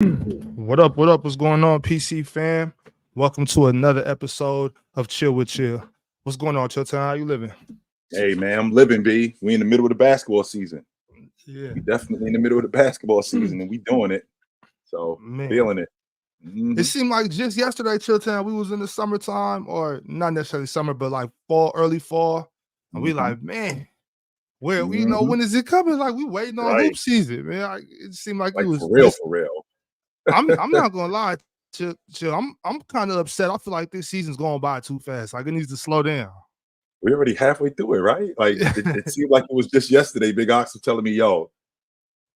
What up? What up? What's going on, PC fam? Welcome to another episode of Chill with Chill. What's going on, Chill Town? How you living? Hey man, I'm living, B. We in the middle of the basketball season. Yeah, We definitely in the middle of the basketball season, and we doing it. So man. feeling it. It seemed like just yesterday, Chill Town, we was in the summertime, or not necessarily summer, but like fall, early fall, and we like, man, where when is it coming? Like we waiting on hoop Right. season, man. It seemed like it Like was for real, for real. I'm not gonna lie, Chill. I'm kind of upset. I feel like this season's going by too fast. Like it needs to slow down. We're already halfway through it, right? Like it seemed like it was just yesterday. Big Ox was telling me, "Yo,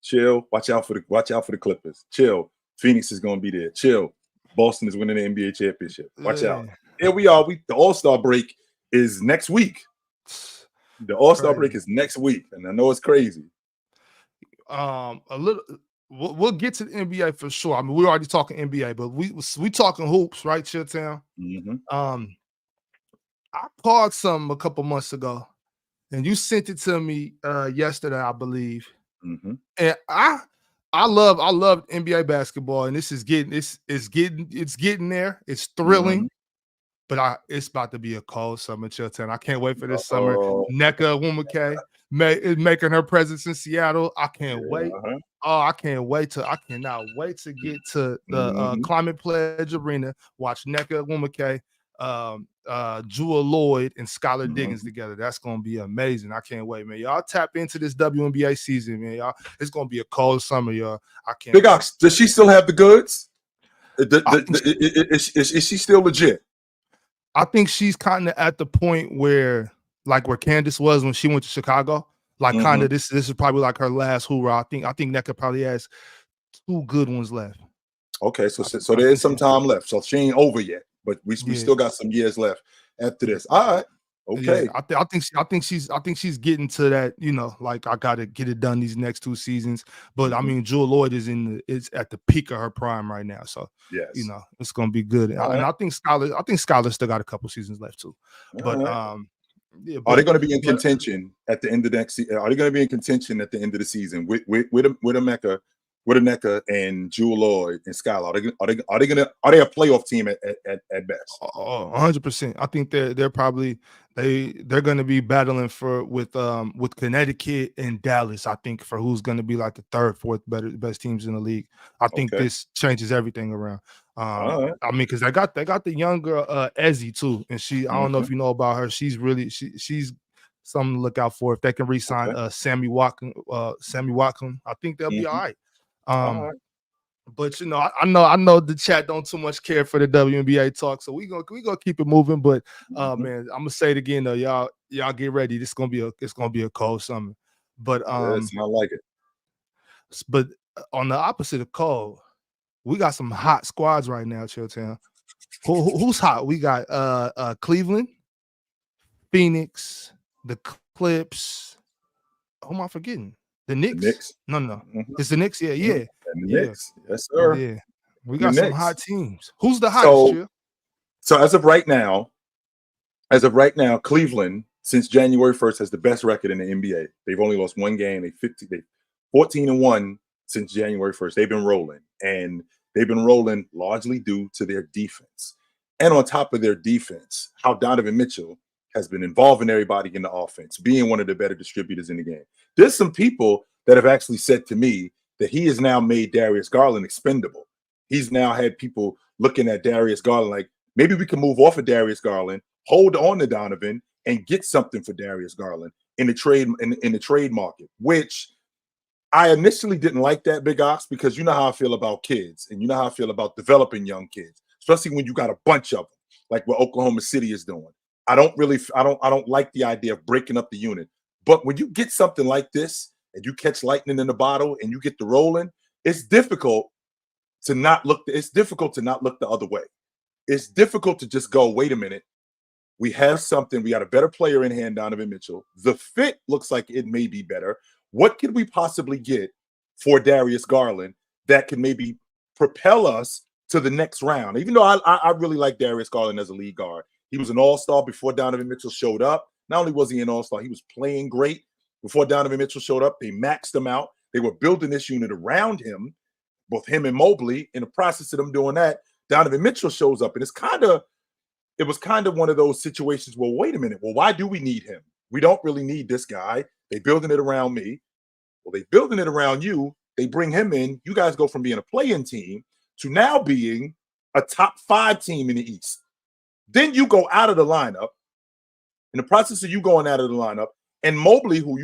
chill. Watch out for the Clippers. Chill. Phoenix is gonna be there. Chill. Boston is winning the NBA championship. Watch out." Here we are. The All-Star break is next week. The All-Star break is next week, and I know it's crazy. A little. We'll get to the NBA for sure. I mean, we're already talking NBA, but we talking hoops, right, Chilltown? I called some a couple months ago, and you sent it to me yesterday, I believe. And I love NBA basketball, and this is it's getting there. It's thrilling, but it's about to be a cold summer, Chilltown. I can't wait for this summer. NnekaOgwumike is making her presence in Seattle. I can't wait. Oh, I cannot wait to get to the Climate Pledge Arena, watch NnekaOgwumike, Jewel Lloyd, and Skylar Diggins together. That's gonna be amazing. I can't wait, man. Y'all tap into this WNBA season, man. Y'all, it's gonna be a cold summer, y'all. I can't. Big Ox, does she still have the goods? Is she still legit? I think she's kind of at the point where Candace was when she went to Chicago. Like kind of this is probably like her last hoorah. I think Nneka probably has 2 good ones left. Okay, so there is some time left. So she ain't over yet, but we still got some years left after this. All right. Okay. Yeah, I think she's getting to that, like I gotta get it done these next 2 seasons. But I mean, Jewel Lloyd is at the peak of her prime right now. So yes, it's gonna be good. And I think Skylar still got a couple seasons left too. But yeah, are they going to be in contention at the end of next season? Are they going to be in contention at the end of the season with Nneka and Jewel Lloyd and Skylar? Are they a playoff team at best? 100%. I think they're probably they're going to be battling with Connecticut and Dallas. I think for who's going to be like the third, fourth best teams in the league. I think this changes everything around. I mean, because they got the younger Ezzy too, and I don't know if you know about her. She's really she's something to look out for. If they can re-sign Sammy Watkins, I think they'll be all right. But I know the chat don't too much care for the WNBA talk, so we gonna keep it moving. But man, I'm gonna say it again though, y'all get ready. It's gonna be a cold summer. But I like it. But on the opposite of cold, we got some hot squads right now, Chilltown. Who's hot? We got Cleveland, Phoenix, the Clips. Who am I forgetting? The Knicks? No. It's the Knicks. Yeah. The Knicks. Yes, sir. Yeah. We got some hot teams. Who's the hottest, Chill? So as of right now, Cleveland, since January 1st, has the best record in the NBA. They've only lost 1 game. They 14-1 since January 1st. They've been rolling. And they've been rolling largely due to their defense. And on top of their defense, how Donovan Mitchell has been involving everybody in the offense, being one of the better distributors in the game. There's some people that have actually said to me that he has now made Darius Garland expendable. He's now had people looking at Darius Garland like, maybe we can move off of Darius Garland, hold on to Donovan, and get something for Darius Garland in the trade market, which I initially didn't like that, Big Ox, because you know how I feel about kids, and you know how I feel about developing young kids, especially when you got a bunch of them, like what Oklahoma City is doing. I don't like the idea of breaking up the unit. But when you get something like this and you catch lightning in the bottle and you get the rolling, it's difficult to not look. It's difficult to not look the other way. It's difficult to just go, wait a minute. We have something. We got a better player in hand, Donovan Mitchell. The fit looks like it may be better. What could we possibly get for Darius Garland that can maybe propel us to the next round? Even though I really like Darius Garland as a lead guard. He was an all-star before Donovan Mitchell showed up. Not only was he an all-star, he was playing great before Donovan Mitchell showed up. They maxed him out. They were building this unit around him. both him and Mobley. In the process of them doing that, Donovan Mitchell shows up, and it was kind of one of those situations. Well, wait a minute. Well, why do we need him? We don't really need this guy. They building it around me. Well, they building it around you. They bring him in. You guys go from being a play-in team to now being a top 5 team in the East. Then you go out of the lineup. In the process of you going out of the lineup, and Mobley, who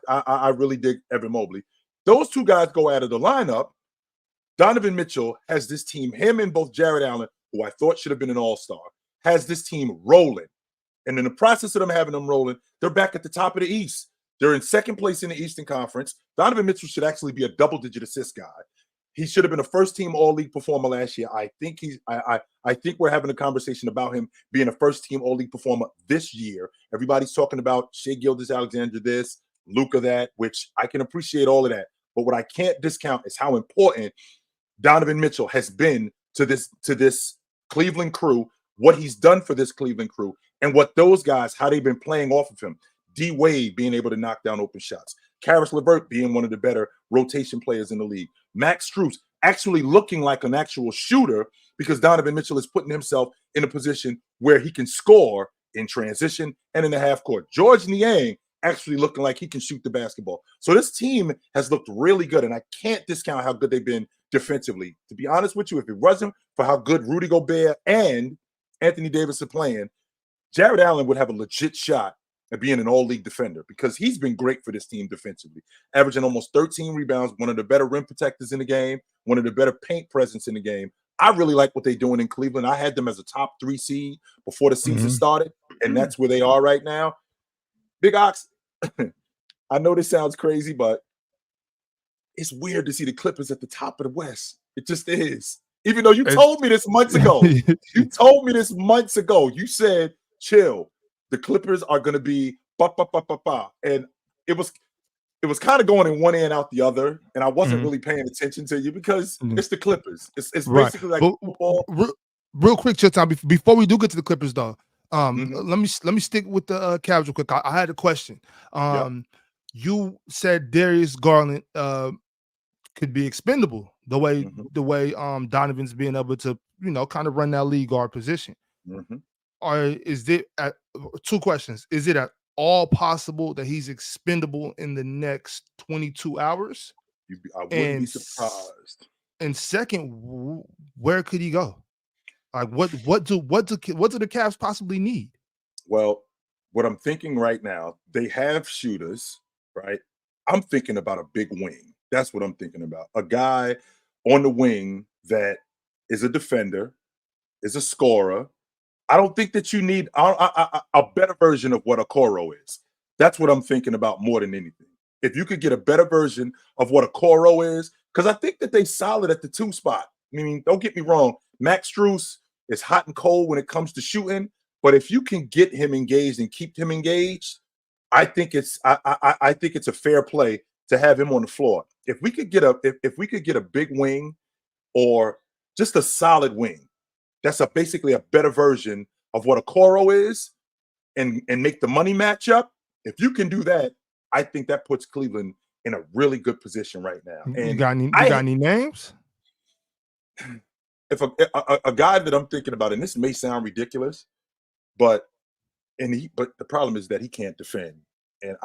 I really dig Evan Mobley, those two guys go out of the lineup. Donovan Mitchell has this team, him and both Jared Allen, who I thought should have been an all-star, has this team rolling. And in the process of them having them rolling, they're back at the top of the East. They're in second place in the Eastern Conference. Donovan Mitchell should actually be a double-digit assist guy. He should have been a first-team All-League performer last year. I think we're having a conversation about him being a first-team All-League performer this year. Everybody's talking about Shai Gilgeous-Alexander this, Luka that, which I can appreciate all of that. But what I can't discount is how important Donovan Mitchell has been to this Cleveland crew, what he's done for this Cleveland crew, and what those guys, how they've been playing off of him. D. Wade being able to knock down open shots. Karis LeVert being one of the better rotation players in the league. Max Strus actually looking like an actual shooter because Donovan Mitchell is putting himself in a position where he can score in transition and in the half court. George Niang actually looking like he can shoot the basketball. So this team has looked really good, and I can't discount how good they've been defensively. To be honest with you, if it wasn't for how good Rudy Gobert and Anthony Davis are playing, Jared Allen would have a legit shot at being an all-league defender because he's been great for this team defensively, averaging almost 13 rebounds, one of the better rim protectors in the game, one of the better paint presence in the game. I really like what they're doing in Cleveland. I had them as a top 3 seed before the season started, and that's where they are right now. Big Ox, I know this sounds crazy, but it's weird to see the Clippers at the top of the West. It just is. Even though you told me this months ago. You told me this months ago. You said, chill. The Clippers are going to be and it was kind of going in one end out the other, and I wasn't really paying attention to you because it's the Clippers. It's basically like football. Real quick, time before we do get to the Clippers, though. Let me stick with the Cavs real quick. I had a question. You said Darius Garland could be expendable the way Donovan's being able to kind of run that lead guard position. Is there 2 questions? Is it at all possible that he's expendable in the next 22 hours? I wouldn't be surprised. And second, where could he go? Like what do the Cavs possibly need? Well, what I'm thinking right now, they have shooters, right? I'm thinking about a big wing. That's what I'm thinking about. A guy on the wing that is a defender, is a scorer. I don't think that you need a better version of what a Okoro is. That's what I'm thinking about more than anything. If you could get a better version of what a Okoro is, because I think that they solid at the 2 spot. I mean, don't get me wrong. Max Strus is hot and cold when it comes to shooting, but if you can get him engaged and keep him engaged, I think it's a fair play to have him on the floor. If we could get a big wing or just a solid wing, that's basically a better version of what a Okoro is, and make the money match up. If you can do that, I think that puts Cleveland in a really good position right now. And you got any names? If a guy that I'm thinking about, and this may sound ridiculous, but the problem is that he can't defend. And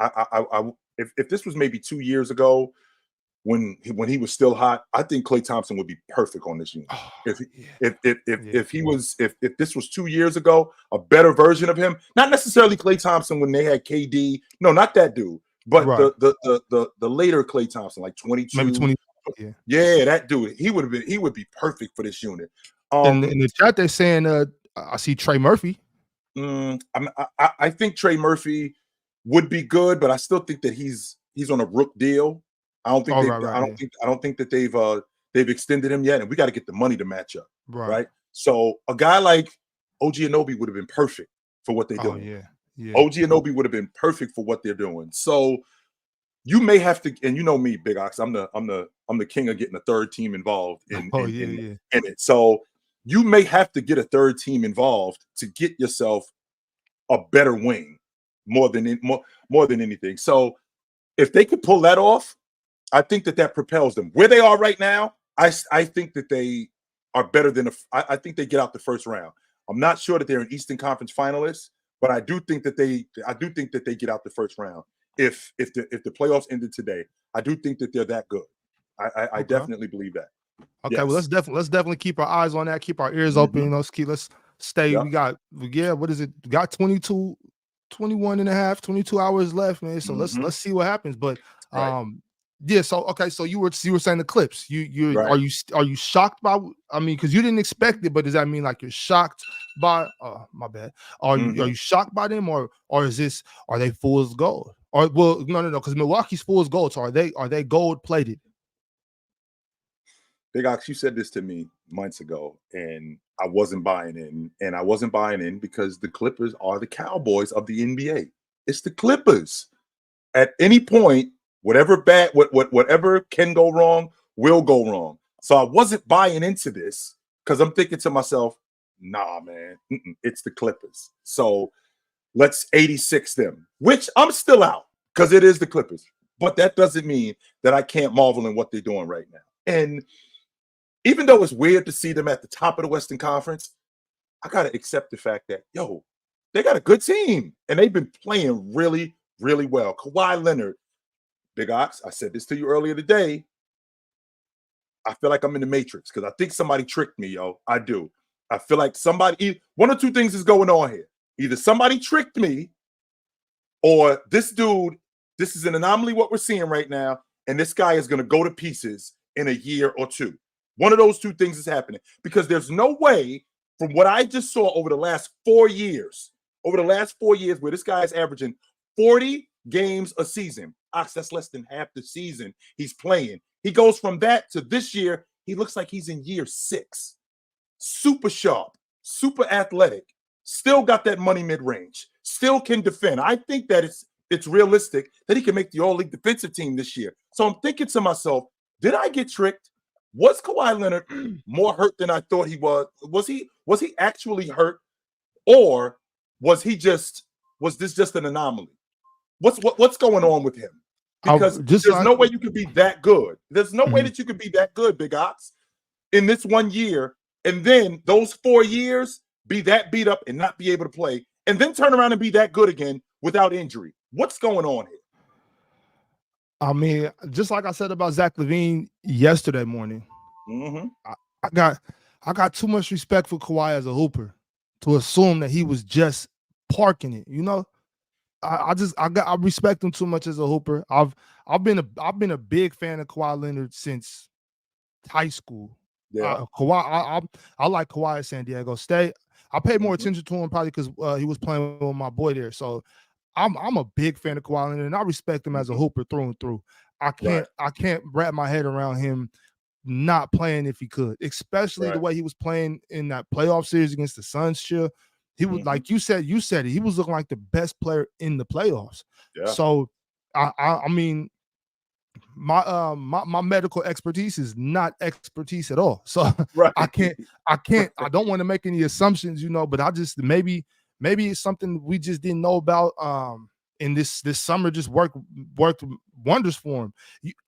if this was maybe 2 years ago, when he was still hot, I think Klay Thompson would be perfect on this unit. If this was 2 years ago, a better version of him, not necessarily Klay Thompson when they had KD, no, not that dude, but the later Klay Thompson, like 22, maybe 20. Yeah, that dude, he would be perfect for this unit. In the chat, they're saying, I see Trey Murphy. I think Trey Murphy would be good, but I still think that he's on a rook deal. I don't think that they've extended him yet, and we got to get the money to match up, right? So a guy like OG Anunoby would have been perfect for what they're doing. OG Anunoby would have been perfect for what they're doing. So you may have to, and you know me, Big Ox, I'm the king of getting a third team involved in it. So you may have to get a third team involved to get yourself a better wing more than anything. So if they could pull that off, I think that propels them. Where they are right now, I think that they are better than I think they get out the first round. I'm not sure that they're an Eastern Conference finalist, but I do think that they get out the first round. If the playoffs ended today, I do think that they're that good. I definitely believe that. Okay, yes. well let's definitely keep our eyes on that, keep our ears open, let's stay. Yep. We got what is it? We got 22 hours left, man. So let's see what happens. But yeah, so okay, so you were saying the Clips. Are you shocked by, I mean, because you didn't expect it, but does that mean like you're shocked by my bad. Are you shocked by them, or are they fool's gold? Or well, no, because Milwaukee's fool's gold. So are they gold plated? Big Ox, you said this to me months ago, and I wasn't buying in. And I wasn't buying in because the Clippers are the Cowboys of the NBA. It's the Clippers. At any point, whatever can go wrong will go wrong. So I wasn't buying into this because I'm thinking to myself, nah, man, it's the Clippers. So let's 86 them, which I'm still out because it is the Clippers. But that doesn't mean that I can't marvel in what they're doing right now. And even though it's weird to see them at the top of the Western Conference, I got to accept the fact that, they got a good team. And they've been playing really, really well. Kawhi Leonard, Big Ox, I said this to you earlier today. I feel like I'm in the Matrix because I think somebody tricked me, I do. I feel like one or two things is going on here. Either somebody tricked me or this is an anomaly what we're seeing right now, and this guy is going to go to pieces in a year or two. One of those two things is happening because there's no way, from what I just saw over the last 4 years, where this guy is averaging 40 games a season. That's less than half the season he's playing. He goes from that to this year, he looks like he's in year 6. Super sharp, super athletic, still got that money mid-range, still can defend. I think that it's realistic that he can make the All-League defensive team this year. So I'm thinking to myself, did I get tricked? Was Kawhi Leonard more hurt than I thought he was? Was he actually hurt, or was this just an anomaly? What's going on with him? Because there's no way you could be that good. There's no way that you could be that good, Big Ox, in this 1 year, and then those 4 years be that beat up and not be able to play, and then turn around and be that good again without injury. What's going on here? I mean, just like I said about Zach LaVine yesterday morning, I got too much respect for Kawhi as a hooper to assume that he was just parking it. I respect him too much as a hooper. I've been a big fan of Kawhi Leonard since high school. Yeah, Kawhi. I like Kawhi at San Diego State. I paid more attention to him probably because he was playing with my boy there. So I'm a big fan of Kawhi Leonard, and I respect him as a hooper through and through. I can't wrap my head around him not playing if he could, especially the way he was playing in that playoff series against the Suns. He was like you said it. He was looking like the best player in the playoffs. Yeah. So I mean, my medical expertise is not expertise at all. So I don't want to make any assumptions, but I just maybe it's something we just didn't know about. And this summer just worked wonders for him.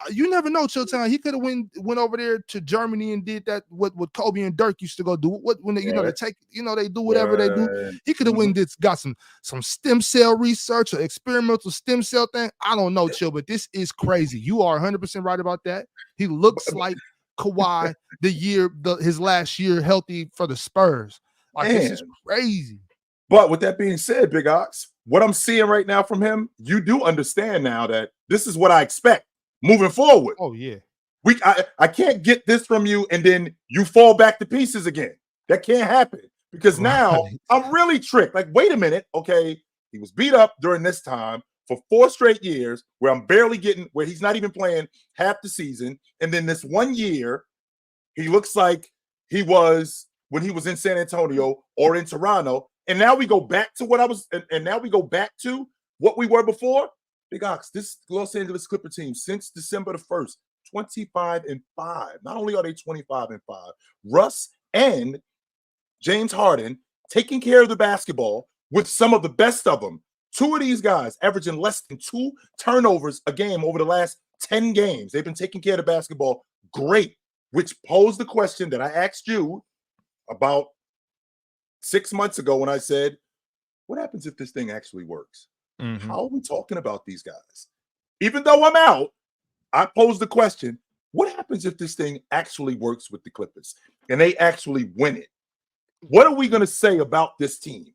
You never know, Chilltown. He could have went over there to Germany and did that what Kobe and Dirk used to go do. When they, they take, they do whatever they do. He could have got some stem cell research or experimental stem cell thing. I don't know, Chill, but this is crazy. You are 100% right about that. He looks like Kawhi his last year healthy for the Spurs. Like, this is crazy. But with that being said, Big Ox, what I'm seeing right now from him, you do understand now that this is what I expect moving forward. Oh, yeah. I can't get this from you and then you fall back to pieces again. That can't happen because now I'm really tricked. Like, wait a minute. Okay, he was beat up during this time for 4 straight years where he's not even playing half the season. And then this 1 year, he looks like he was when he was in San Antonio or in Toronto. And now we go back to what we were before. Big Ox, this Los Angeles Clipper team since December the 1st, 25-5. Not only are they 25-5, Russ and James Harden taking care of the basketball with some of the best of them. 2 of these guys averaging less than 2 turnovers a game over the last 10 games. They've been taking care of the basketball great which posed the question that I asked you about 6 months ago when I said, what happens if this thing actually works? Mm-hmm. How are we talking about these guys? Even though I'm out, I posed the question, what happens if this thing actually works with the Clippers and they actually win it? What are we going to say about this team?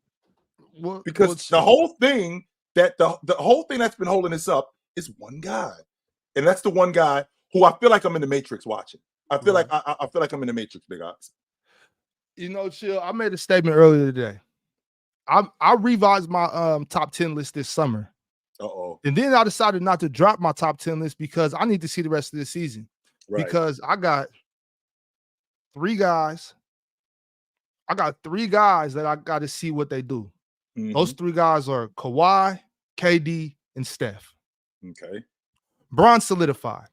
Because the whole thing the whole thing that's been holding us up is one guy. And that's the one guy who I feel like I'm in the Matrix watching. I feel like I'm in the Matrix, Big Ox. You know, Chill, I made a statement earlier today. I revised my top 10 list this summer. And then I decided not to drop my top 10 list because I need to see the rest of the season. Right. Because I got three guys. I got three guys that I got to see what they do. Mm-hmm. Those three guys are Kawhi, KD, and Steph. Okay. Bron solidified.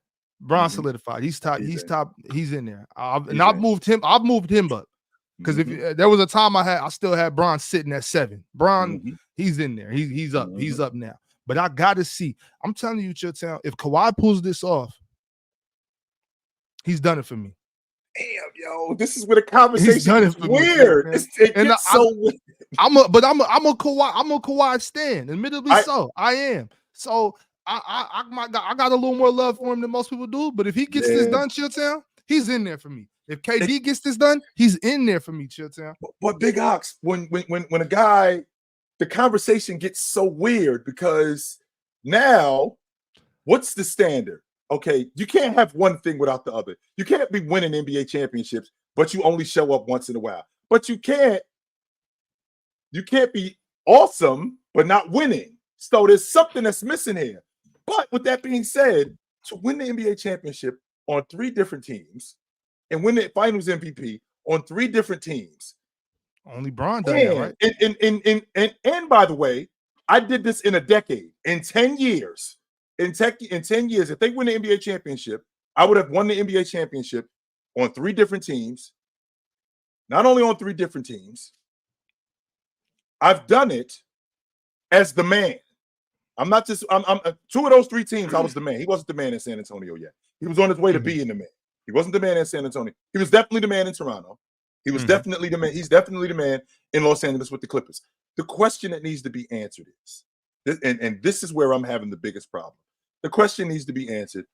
Solidified. He's top. He's in there. I've moved him up. Because if there was a time I still had Bron sitting at 7. Bron, he's in there. He's up. He's up now. But I got to see. I'm telling you, Chilltown, if Kawhi pulls this off, he's done it for me. Damn, yo, this is where the conversation is weird. It's so weird. I'm a Kawhi stan. Admittedly, so I am. So I got a little more love for him than most people do. But if he gets this done, Chilltown, he's in there for me. If KD gets this done, he's in there for me, Chilltown. But Big Ox, when a guy, the conversation gets so weird because now, what's the standard? Okay, you can't have one thing without the other. You can't be winning NBA championships, but you only show up once in a while. But you can't be awesome, but not winning. So there's something that's missing here. But with that being said, to win the NBA championship on 3 different teams and win the finals MVP on 3 different teams. Only Bron done that, right? And by the way, I did this in a decade. In 10 years, in 10 years, if they win the NBA championship, I would have won the NBA championship on 3 different teams. Not only on 3 different teams, I've done it as the man. I'm 2 of those 3 teams, I was the man. He wasn't the man in San Antonio yet. He was on his way to being the man. He wasn't the man in San Antonio. He was definitely the man in Toronto. He was definitely the man. He's definitely the man in Los Angeles with the Clippers. The question that needs to be answered is, and this is where I'm having the biggest problem. The question needs to be answered.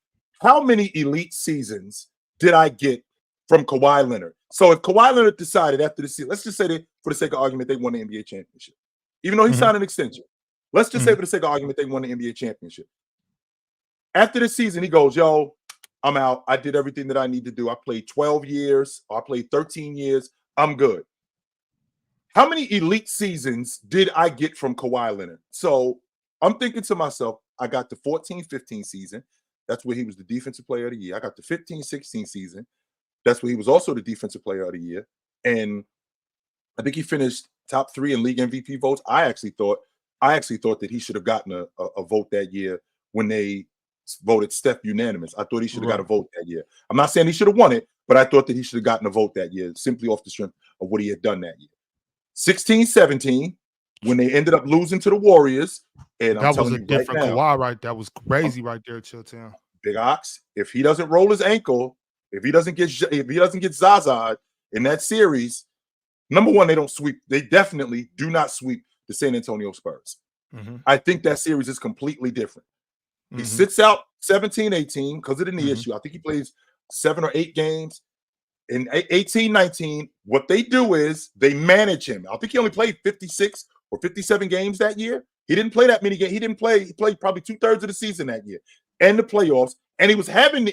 How many elite seasons did I get from Kawhi Leonard? So if Kawhi Leonard decided after the season, let's just say that for the sake of argument, they won the NBA championship. Even though he signed an extension. Let's just say for the sake of argument, they won the NBA championship. After the season, he goes, yo, I'm out. I did everything that I need to do. I played 12 years. I played 13 years. I'm good. How many elite seasons did I get from Kawhi Leonard? So I'm thinking to myself, I got the 14-15 season. That's where he was the defensive player of the year. I got the 15-16 season. That's where he was also the defensive player of the year. And I think he finished top 3 in league MVP votes. I actually thought that he should have gotten a vote that year when they voted Steph unanimous. I thought he should have got a vote that year. I'm not saying he should have won it, but I thought that he should have gotten a vote that year simply off the strength of what he had done that year. 16-17, when they ended up losing to the Warriors, and that was a different Kawhi, right? That was crazy right there, Chilltown. Big Ox, if he doesn't roll his ankle, if he doesn't get Zaza in that series, number one, they don't sweep. They definitely do not sweep the San Antonio Spurs. I think that series is completely different. He sits out 17-18 because of the knee issue. I think he plays 7 or 8 games. In 18-19, what they do is they manage him. I think he only played 56 or 57 games that year. He didn't play that many games. He played probably 2/3 of the season that year and the playoffs. And he was having knee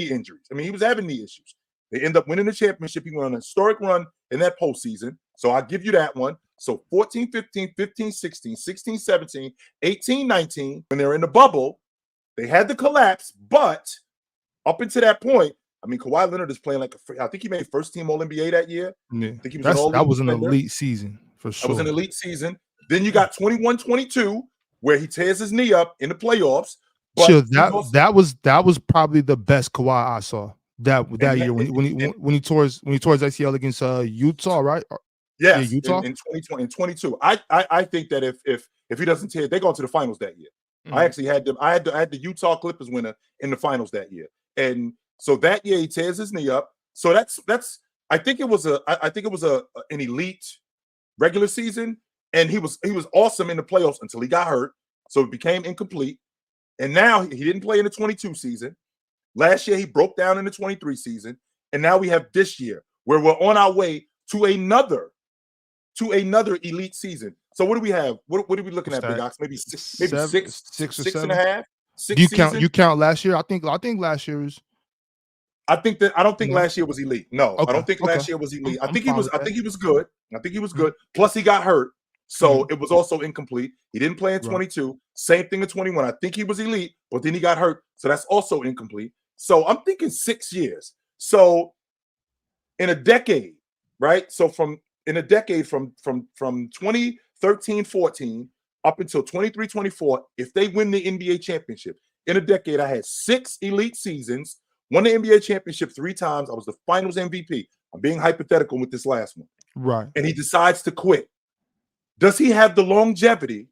injuries. I mean, he was having knee issues. They end up winning the championship. He went on a historic run in that postseason. So I'll give you that one. So 14-15, 15-16, 16-17, 18-19, when they're in the bubble, they had the collapse. But up until that point, I mean, Kawhi Leonard is playing I think he made first team All-NBA that year. Yeah. I think he was that was an elite season for sure. That was an elite season. Then you got 21-22, where he tears his knee up in the playoffs. Sure, that was probably the best Kawhi I saw that year when he tore his ACL against Utah, right? Yes, Utah in 2020 and 22. I think that if he doesn't tear, they go to the finals that year. I actually had them. I had the Utah Clippers winner in the finals that year, and So that year he tears his knee up. So that's I think it was an elite regular season, and he was awesome in the playoffs until he got hurt. So it became incomplete. And now he didn't play in the 22 season. Last year he broke down in the 23 season, and now we have this year where we're on our way to another elite season. So what do we have? What are we looking at, Big Ox? Maybe six and a half. You count last year? I think last year was. I don't think last year was elite. No, okay. I don't think last year was elite. I think he was good. I think he was good. Plus he got hurt. So it was also incomplete. He didn't play in 22. Right. Same thing in 21. I think he was elite, but then he got hurt. So that's also incomplete. So I'm thinking 6 years. So in a decade, right? So from 2013-14 up until 23-24, if they win the NBA championship, in a decade, I had 6 elite seasons, won the NBA championship 3 times. I was the finals MVP. I'm being hypothetical with this last one. Right. And he decides to quit. Does he have the longevity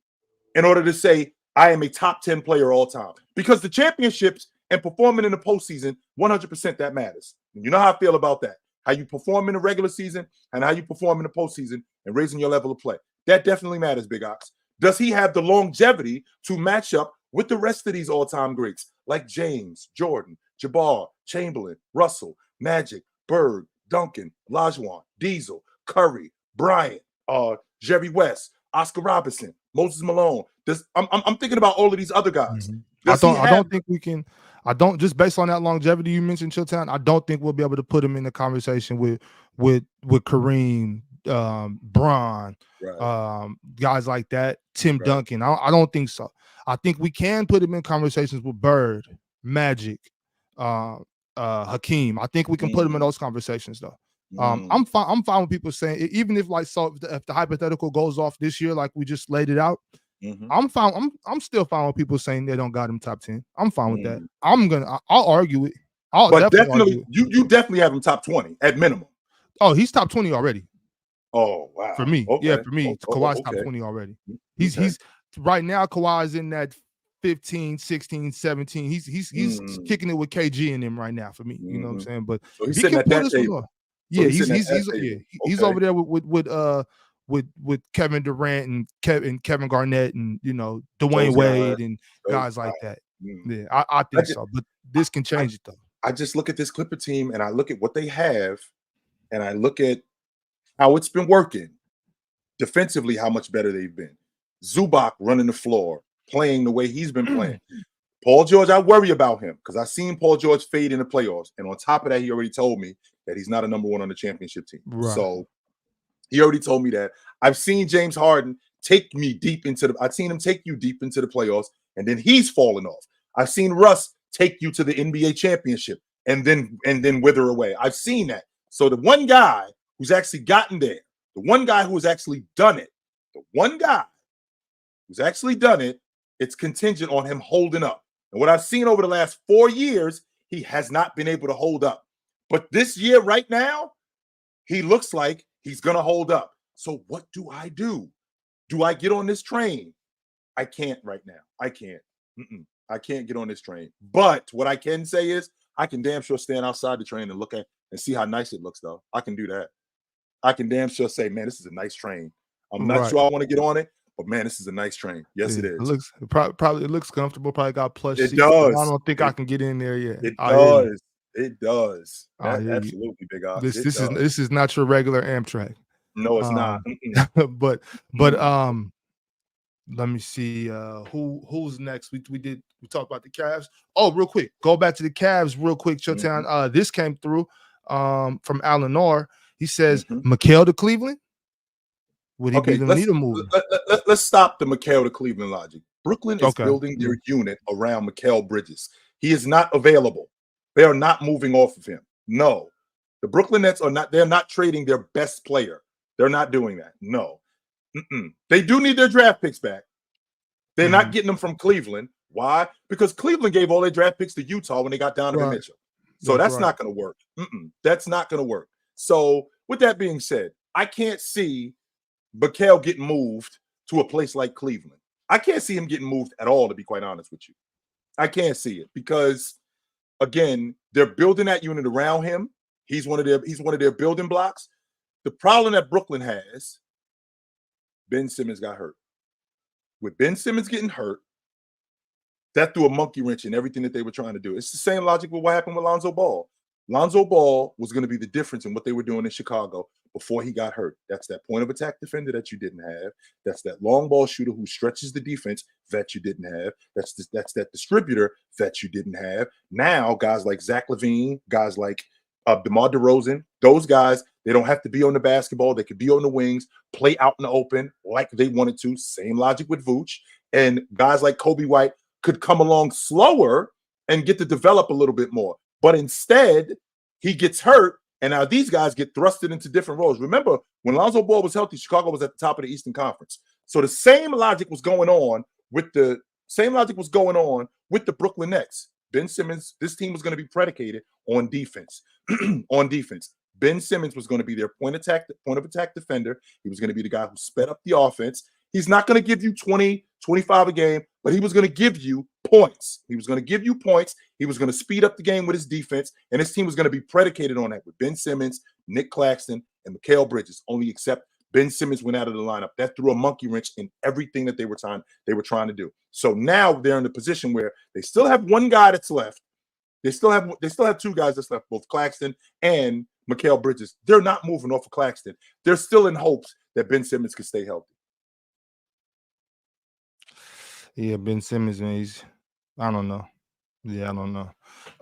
in order to say, I am a top 10 player all time? Because the championships and performing in the postseason, 100% that matters. You know how I feel about that. How you perform in the regular season and how you perform in the postseason and raising your level of play. That definitely matters, Big Ox. Does he have the longevity to match up with the rest of these all-time greats like James, Jordan, Jabbar, Chamberlain, Russell, Magic, Bird, Duncan, Olajuwon, Diesel, Curry, Bryant, Jerry West, Oscar Robertson, Moses Malone. I'm thinking about all of these other guys. I don't think we can. I don't, just based on that longevity you mentioned, Chilltown, I don't think we'll be able to put him in the conversation with Kareem, Bron, right. Guys like that, Tim right. Duncan. I don't think so. I think we can put him in conversations with Bird, Magic, Hakeem. I think we can put him in those conversations though. I'm fine with people saying, even if if the hypothetical goes off this year, like we just laid it out, I'm fine. I'm still fine with people saying they don't got him top 10. I'm fine with that. I'll argue it. But definitely you definitely have him top 20 at minimum. Oh, he's top 20 already. Oh, wow. For me. Okay. Yeah, for me. Kawhi's top 20 already. He's right now, Kawhi's in that 15, 16, 17. He's kicking it with KG in him right now for me. You know what I'm saying? But so he's sitting at that table. Yeah, he's over there with Kevin Durant and Kevin Garnett and Dwayne Wade and guys like that. Yeah, I think so. But this can change it though. I just look at this Clipper team and I look at what they have and I look at how it's been working defensively, how much better they've been. Zubac running the floor, playing the way he's been playing. Paul George, I worry about him because I've seen Paul George fade in the playoffs. And on top of that, he already told me that he's not a number 1 on the championship team. Right. So he already told me that. I've seen James Harden take me deep into I've seen him take you deep into the playoffs, and then he's fallen off. I've seen Russ take you to the NBA championship and then wither away. I've seen that. So the one guy who's actually gotten there, the one guy who has actually done it, it's contingent on him holding up. And what I've seen over the last 4 years, he has not been able to hold up. But this year, right now, he looks like he's going to hold up. So what do I do? Do I get on this train? I can't right now. I can't. I can't get on this train. But what I can say is I can damn sure stand outside the train and look at and see how nice it looks, though. I can do that. I can damn sure say, man, this is a nice train. I'm not sure I want to get on it, but man, this is a nice train. Yes, it is. It looks probably it looks comfortable. Probably got plush seats. It does. I don't think I can get in there yet. It does. It does. Absolutely, Big Ox. This is not your regular Amtrak. No, it's not. but let me see who's next. We talked about the Cavs. Oh, real quick, go back to the Cavs real quick, Chilltown. This came through from Alan Orr. He says Mikal to Cleveland. Would he be the leader move? Let's stop the Mikal to Cleveland logic. Brooklyn is building their unit around Mikal Bridges. He is not available. They are not moving off of him. No, the Brooklyn Nets are not. They're not trading their best player. They're not doing that. No, they do need their draft picks back. They're not getting them from Cleveland. Why? Because Cleveland gave all their draft picks to Utah when they got Donovan Mitchell. So that's not going to work. That's not going to work. So with that being said, I can't see Mikal getting moved to a place like Cleveland. I can't see him getting moved at all, to be quite honest with you. I can't see it because again, they're building that unit around him. He's one of their building blocks. The problem that Brooklyn has, Ben Simmons got hurt. With Ben Simmons getting hurt, that threw a monkey wrench in everything that they were trying to do. It's the same logic with what happened with Lonzo Ball. Lonzo Ball was going to be the difference in what they were doing in Chicago before he got hurt. That's that point of attack defender that you didn't have. That's that long ball shooter who stretches the defense that you didn't have. That's that distributor that you didn't have. Now, guys like Zach LaVine, guys like DeMar DeRozan, those guys, they don't have to be on the basketball. They could be on the wings, play out in the open like they wanted to. Same logic with Vooch. And guys like Kobe White could come along slower and get to develop a little bit more. But instead, he gets hurt, and now these guys get thrusted into different roles. Remember, when Lonzo Ball was healthy, Chicago was at the top of the Eastern Conference. So the same logic was going on with the Brooklyn Nets. Ben Simmons, this team was going to be predicated on defense. On defense. Ben Simmons was going to be their point of attack defender. He was going to be the guy who sped up the offense. He's not going to give you 20, 25 a game, but he was going to give you points. He was going to give you points. He was going to speed up the game with his defense, and his team was going to be predicated on that with Ben Simmons, Nick Claxton, and Mikal Bridges, only except Ben Simmons went out of the lineup. That threw a monkey wrench in everything that they were trying to do. So now they're in a position where they still have one guy that's left. They still have two guys that's left, both Claxton and Mikal Bridges. They're not moving off of Claxton. They're still in hopes that Ben Simmons could stay healthy. Yeah, Ben Simmons, man, I don't know. Yeah, I don't know.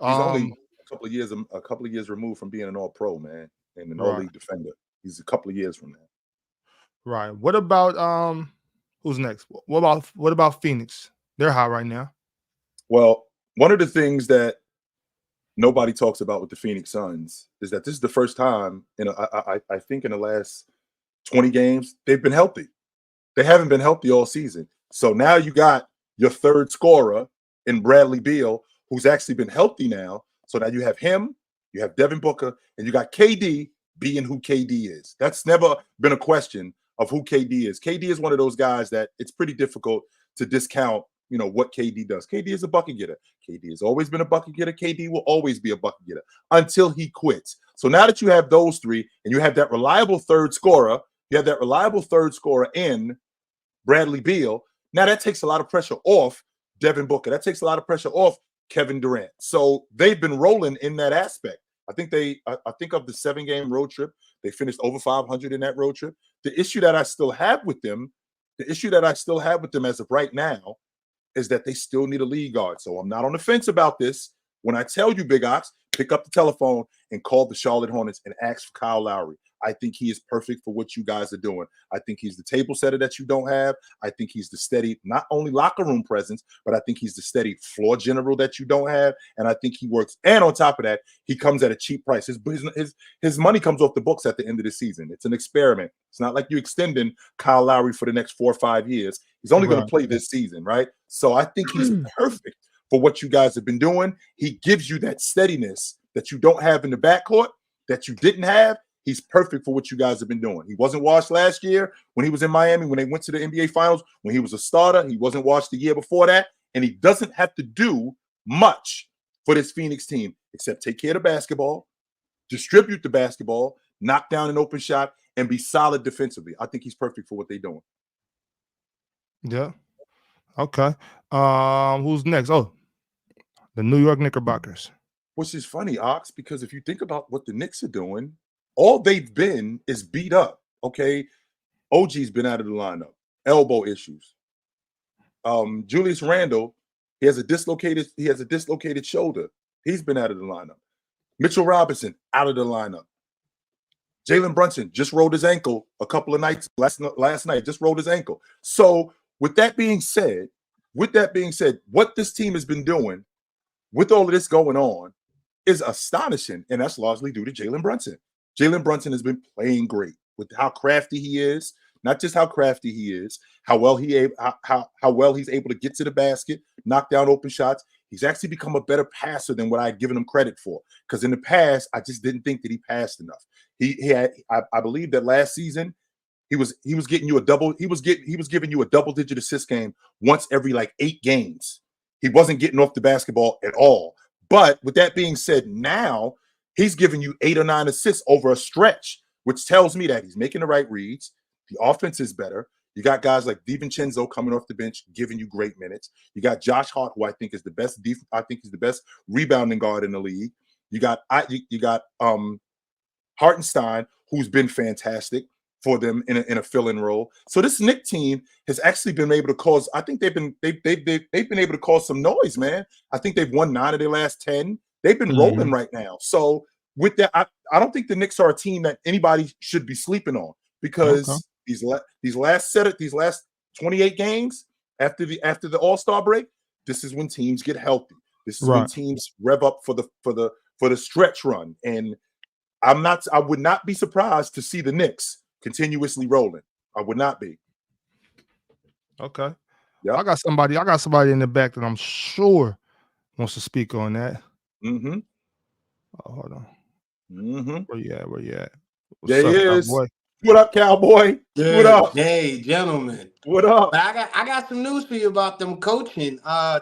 He's only a couple of years removed from being an All-Pro, man, and an All-League defender. He's a couple of years from that. Right. What about who's next? What about Phoenix? They're hot right now. Well, one of the things that nobody talks about with the Phoenix Suns is that this is the first time I think in the last 20 games they've been healthy. They haven't been healthy all season. So now you got your third scorer in Bradley Beal, who's actually been healthy now. So now you have him, you have Devin Booker, and you got KD being who KD is. That's never been a question of who KD is. KD is one of those guys that it's pretty difficult to discount, what KD does. KD is a bucket getter. KD has always been a bucket getter. KD will always be a bucket getter until he quits. So now that you have those three and you have that reliable third scorer, in Bradley Beal, now that takes a lot of pressure off Devin Booker. That takes a lot of pressure off Kevin Durant. So they've been rolling in that aspect. I think of the 7-game road trip, they finished over 500 in that road trip. The issue that I still have with them as of right now is that they still need a lead guard. So I'm not on the fence about this. When I tell you, Big Ox, pick up the telephone and call the Charlotte Hornets and ask for Kyle Lowry. I think he is perfect for what you guys are doing. I think he's the table setter that you don't have. I think he's the steady, not only locker room presence, but I think he's the steady floor general that you don't have. And I think he works. And on top of that, he comes at a cheap price. His money comes off the books at the end of the season. It's an experiment. It's not like you're extending Kyle Lowry for the next 4 or 5 years. He's only going to play this season, right? So I think he's perfect for what you guys have been doing. He gives you that steadiness that you don't have in the backcourt, that you didn't have. He's perfect for what you guys have been doing. He wasn't washed last year when he was in Miami, when they went to the NBA Finals, when he was a starter. He wasn't washed the year before that. And he doesn't have to do much for this Phoenix team except take care of the basketball, distribute the basketball, knock down an open shot, and be solid defensively. I think he's perfect for what they're doing. Yeah. Okay. Who's next? Oh, the New York Knickerbockers. Which is funny, Ox, because if you think about what the Knicks are doing, all they've been is beat up. Okay. OG's been out of the lineup. Elbow issues. Julius Randle, he has a dislocated shoulder. He's been out of the lineup. Mitchell Robinson out of the lineup. Jalen Brunson just rolled his ankle a couple of nights last night, just rolled his ankle. So with that being said, what this team has been doing with all of this going on is astonishing, and that's largely due to Jalen Brunson. Jalen Brunson has been playing great with how crafty he is, not just how crafty he is, how well he's able to get to the basket, knock down open shots. He's actually become a better passer than what I had given him credit for. Because in the past, I just didn't think that he passed enough. I believe that last season he was giving you a double-digit assist game once every 8 games. He wasn't getting off the basketball at all. But with that being said, now he's giving you 8 or 9 assists over a stretch, which tells me that he's making the right reads. The offense is better. You got guys like DiVincenzo coming off the bench, giving you great minutes. You got Josh Hart, who I think is the best. I think he's the best rebounding guard in the league. You got Hartenstein, who's been fantastic for them in a fill-in role. So this Knicks team has actually been able to cause. I think they've been able to cause some noise, man. I think they've won 9 of their last 10. They've been rolling right now. So with that, I don't think the Knicks are a team that anybody should be sleeping on, because these last 28 games after the All-Star break, this is when teams get healthy. This is when teams rev up for the stretch run. And I would not be surprised to see the Knicks continuously rolling. I would not be. Okay. Yeah. I got somebody in the back that I'm sure wants to speak on that. Mm-hmm. Oh, hold on. Mm-hmm. Where you at? What's there up, he is. cowboy? What up, cowboy? Good. What up? Hey, gentlemen. What up? But I got some news for you about them coaching.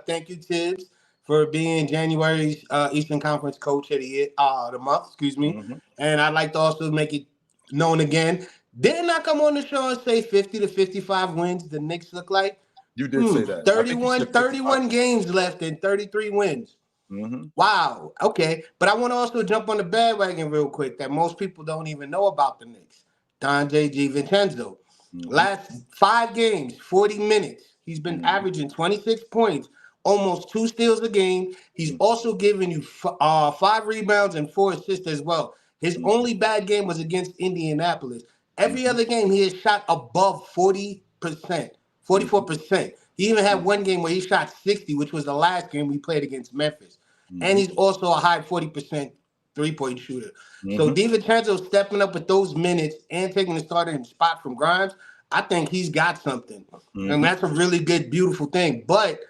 Thank you, Tibbs, for being January's Eastern Conference Coach of the year, the month, excuse me. Mm-hmm. And I'd like to also make it known again. Didn't I come on the show and say 50 to 55 wins the Knicks look like? You did say that. 31 games left and 33 wins. Mm-hmm. Wow. Okay. But I want to also jump on the bandwagon real quick that most people don't even know about the Knicks. Donte DiVincenzo. Mm-hmm. Last 5 games, 40 minutes. He's been averaging 26 points, almost 2 steals a game. He's also giving you 5 rebounds and 4 assists as well. His only bad game was against Indianapolis. Every other game, he has shot above 40%, 44%. He even had one game where he shot 60, which was the last game we played against Memphis. And he's also a high 40% three-point shooter. So DiVincenzo stepping up with those minutes and taking the starting spot from Grimes, I think he's got something. And that's a really good, beautiful thing. But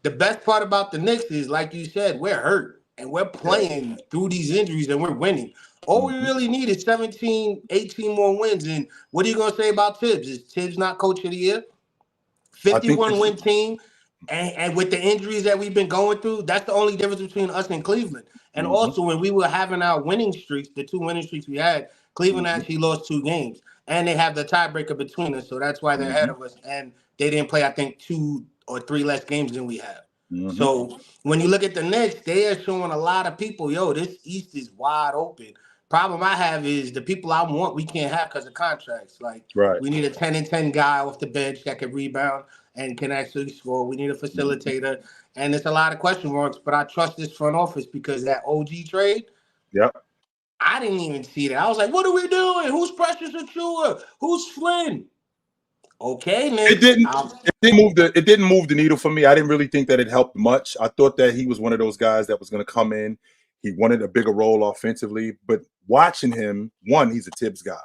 the best part about the Knicks is, like you said, we're hurt. And we're playing through these injuries and we're winning. All we really need is 17, 18 more wins. And what are you going to say about Tibbs? Is Tibbs not coach of the year? 51-win team. And with the injuries that we've been going through, that's the only difference between us and Cleveland. And also, when we were having our winning streaks, the 2 winning streaks we had, Cleveland actually lost 2 games. And they have the tiebreaker between us. So that's why they're ahead of us. And they didn't play, I think, 2 or 3 less games than we have. So when you look at the Knicks, they are showing a lot of people, this East is wide open. Problem I have is the people I want, we can't have because of contracts. Like, we need a 10-10 guy off the bench that can rebound and can actually score. We need a facilitator. And there's a lot of question marks, but I trust this front office because that OG trade, I didn't even see that. I was like, what are we doing? Who's Precious Achua? Who's Flynn? Okay, Nick. It didn't move the needle for me. I didn't really think that it helped much. I thought that he was one of those guys that was going to come in. He wanted a bigger role offensively, but watching him, one, he's a Tibbs guy.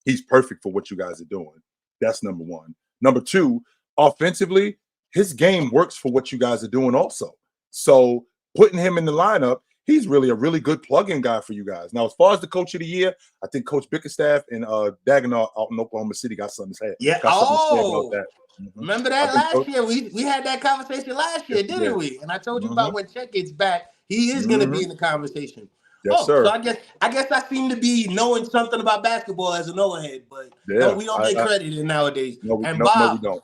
He's perfect for what you guys are doing. That's number one. Number two, offensively, his game works for what you guys are doing also. So putting him in the lineup, he's really a really good plug-in guy for you guys. Now, as far as the coach of the year, I think Coach Bickerstaff and Dagenhar out in Oklahoma City got something to say. Yeah. About that. Remember that last year? We had that conversation last year, didn't we? And I told you about when Chet gets back, he is going to be in the conversation. Yes, sir. So I guess I seem to be knowing something about basketball as an old head, but we don't get credit nowadays. No, we don't.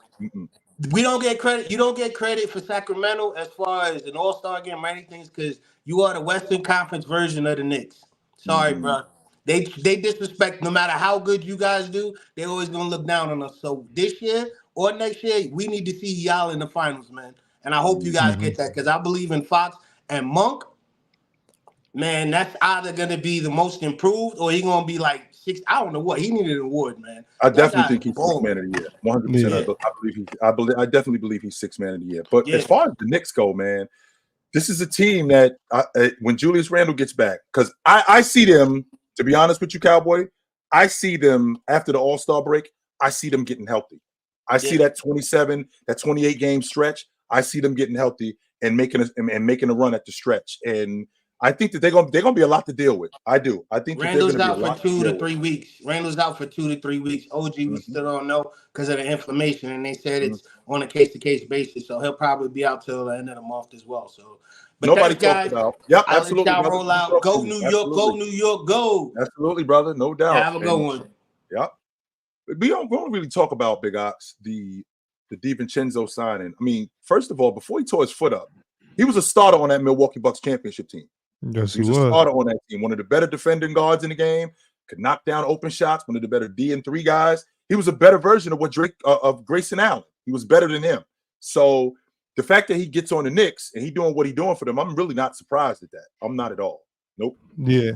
We don't get credit. You don't get credit for Sacramento as far as an All-Star game or anything because you are the Western Conference version of the Knicks. Sorry, bro. They disrespect no matter how good you guys do. They're always going to look down on us. So this year or next year, we need to see y'all in the finals, man. And I hope you guys get that because I believe in Fox and Monk. Man, that's either going to be the most improved or he's going to be like 6. I don't know what. He needed an award, man. I definitely think he's 6th man of the year. 100%. I definitely believe he's 6th man of the year. But as far as the Knicks go, man, this is a team that when Julius Randle gets back, because I see them, to be honest with you, Cowboy, I see them after the All-Star break, I see them getting healthy. I see that 28 game stretch. I see them getting healthy and making a run at the stretch. And I think that they're gonna be a lot to deal with. I do. I think Randall's out for 2 to 3 weeks. Randall's out for 2 to 3 weeks. OG, we still don't know because of the inflammation, and they said it's on a case-to-case basis. So he'll probably be out till the end of the month as well. So But nobody thanks, talked guys. about. Yep, I'll absolutely. let y'all roll out. Go New York, absolutely. go New York, go. Absolutely, brother. No doubt. Yeah, have a good one. Yep. We don't really talk about Big Ox, the DiVincenzo signing. I mean, first of all, before he tore his foot up, he was a starter on that Milwaukee Bucks championship team. Yes, he was a starter on that team. One of the better defending guards in the game, could knock down open shots. One of the better D&3 guys. He was a better version of what of Grayson Allen. He was better than him. So the fact that he gets on the Knicks and he doing what he's doing for them, I'm really not surprised at that. I'm not at all. Nope. Yeah,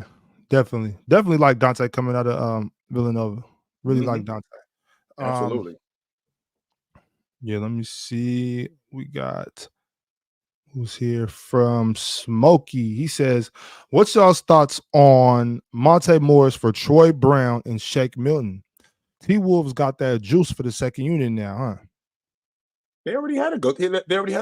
definitely like Dante coming out of Villanova. Really like Dante. Absolutely. Yeah, let me see. We got who's here from Smokey. He says, "What's y'all's thoughts on Monte Morris for Troy Brown and Shake Milton? T-Wolves got that juice for the second unit now, huh?" They already had a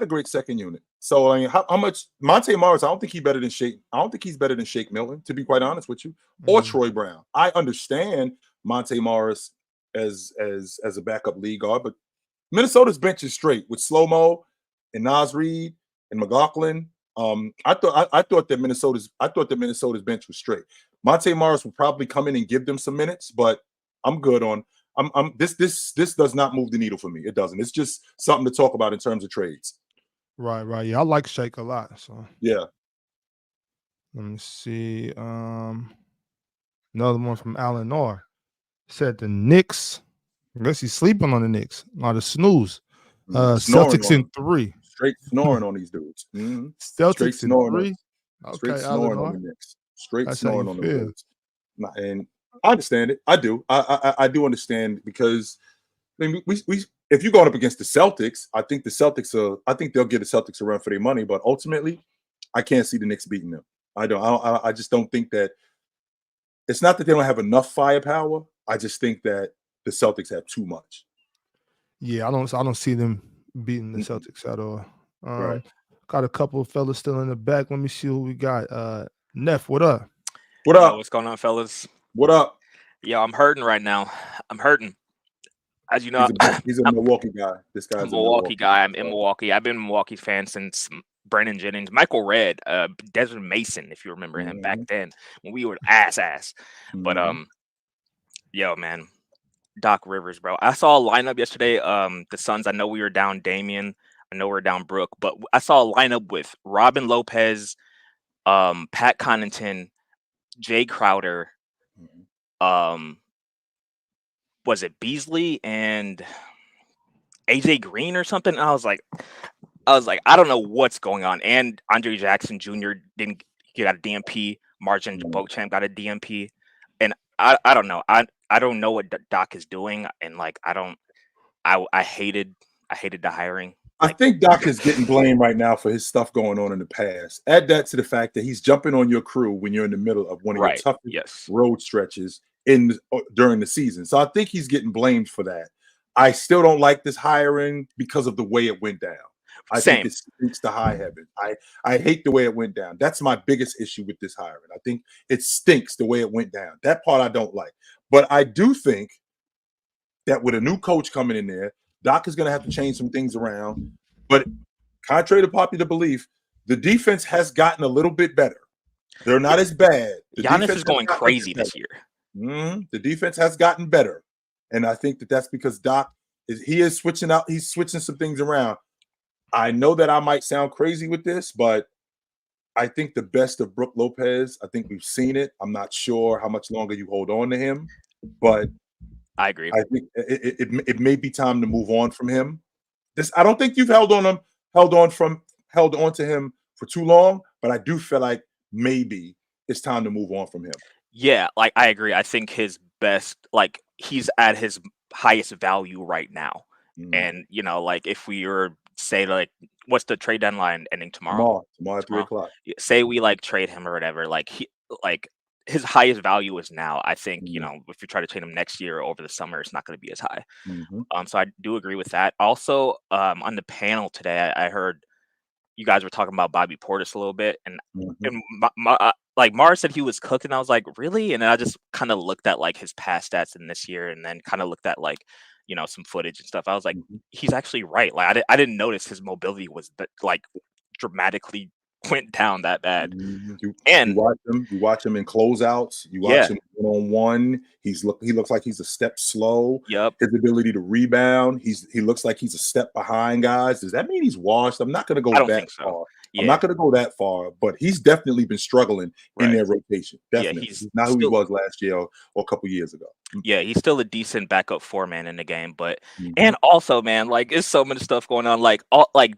great second unit. So I mean, how much Monte Morris? I don't think he's better than Shake. I don't think he's better than Shake Milton, to be quite honest with you, or Troy Brown. I understand Monte Morris as a backup lead guard, but Minnesota's bench is straight with Slow-Mo and Nas Reed and McLaughlin. I thought that Minnesota's bench was straight. Monte Morris will probably come in and give them some minutes, but I'm good on. This does not move the needle for me. It doesn't. It's just something to talk about in terms of trades. Right. Yeah, I like Shake a lot. So yeah. Let me see. Another one from Alan Orr said the Knicks. I guess he's sleeping on the Knicks. A the snooze. Celtics in 3. Straight snoring on these dudes. Celtics Straight in 3. Okay, straight snoring on the Knicks. Straight That's snoring on the dudes. And I understand it. I do. I do understand because I mean, we if you're going up against the Celtics, I think they'll give the Celtics a run for their money. But ultimately, I can't see the Knicks beating them. I just don't think that. It's not that they don't have enough firepower. I just think that the Celtics have too much. Yeah, I don't see them beating the Celtics at all. Right. Got a couple of fellas still in the back. Let me see who we got. Neff, what up? What up? Yo, what's going on, fellas? What up? Yo, I'm hurting right now. I'm hurting. As you know, he's a Milwaukee guy. This guy's a Milwaukee guy. I'm in Milwaukee. I've been a Milwaukee fan since Brandon Jennings, Michael Redd, Desmond Mason, if you remember him back then when we were ass. But yo, man, Doc Rivers, bro. I saw a lineup yesterday. The Suns. I know we were down Damian. I know we're down Brooke, but I saw a lineup with Robin Lopez, Pat Connaughton, Jay Crowder, was it Beasley and AJ Green or something? And I was like, I don't know what's going on. And Andre Jackson Jr. didn't get a DMP. Margin Beauchamp got a DMP, and I don't know. I don't know what Doc is doing, and like I hated the hiring. I think Doc is getting blamed right now for his stuff going on in the past. Add that to the fact that he's jumping on your crew when you're in the middle of one of your toughest road stretches during the season. So I think he's getting blamed for that. I still don't like this hiring because of the way it went down. I think it speaks to high heaven. I hate the way it went down. That's my biggest issue with this hiring. I think it stinks the way it went down. That part I don't like. But I do think that with a new coach coming in there, Doc is going to have to change some things around. But contrary to popular belief, the defense has gotten a little bit better. They're not as bad. Giannis is going crazy this year. The defense has gotten better. And I think that's because Doc is switching out. He's switching some things around. I know that I might sound crazy with this, but I think the best of Brook Lopez, I think we've seen it. I'm not sure how much longer you hold on to him, but I agree. I think it may be time to move on from him. I don't think you've held on to him for too long, but I do feel like maybe it's time to move on from him. Yeah, like I agree. I think his best, like he's at his highest value right now. And like if we were say like what's the trade deadline ending tomorrow? Tomorrow at 3:00. Say we like trade him or whatever, like his highest value is now. I think, if you try to trade him next year or over the summer, it's not going to be as high. So I do agree with that. Also, on the panel today, I heard you guys were talking about Bobby Portis a little bit, and like Mars said he was cooked, and I was like, really? And then I just kind of looked at like his past stats in this year, and then kind of looked at like some footage and stuff. I was like, he's actually right. Like I didn't notice his mobility was like dramatically went down that bad. You And watch him in closeouts. You watch him one-on-one. He looks like he's a step slow. Yep. His ability to rebound. He looks like he's a step behind guys. Does that mean he's washed? I'm not going to go that far. Yeah. I'm not going to go that far, but he's definitely been struggling in their rotation. Definitely. He's not who he was last year or a couple years ago. Yeah, he's still a decent backup 4-man in the game, but and also, man, like there's so much stuff going on. Like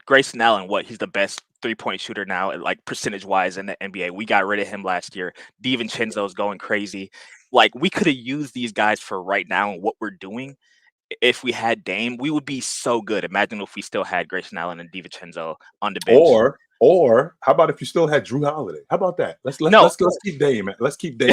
Grayson Allen, he's the best 3-point shooter now, like percentage wise in the NBA. We got rid of him last year. DiVincenzo's going crazy. Like we could have used these guys for right now and what we're doing. If we had Dame, we would be so good. Imagine if we still had Grayson Allen and DiVincenzo on the bench. Or how about if you still had Drew Holiday? How about that? Let's keep Dame. Let's keep Dame.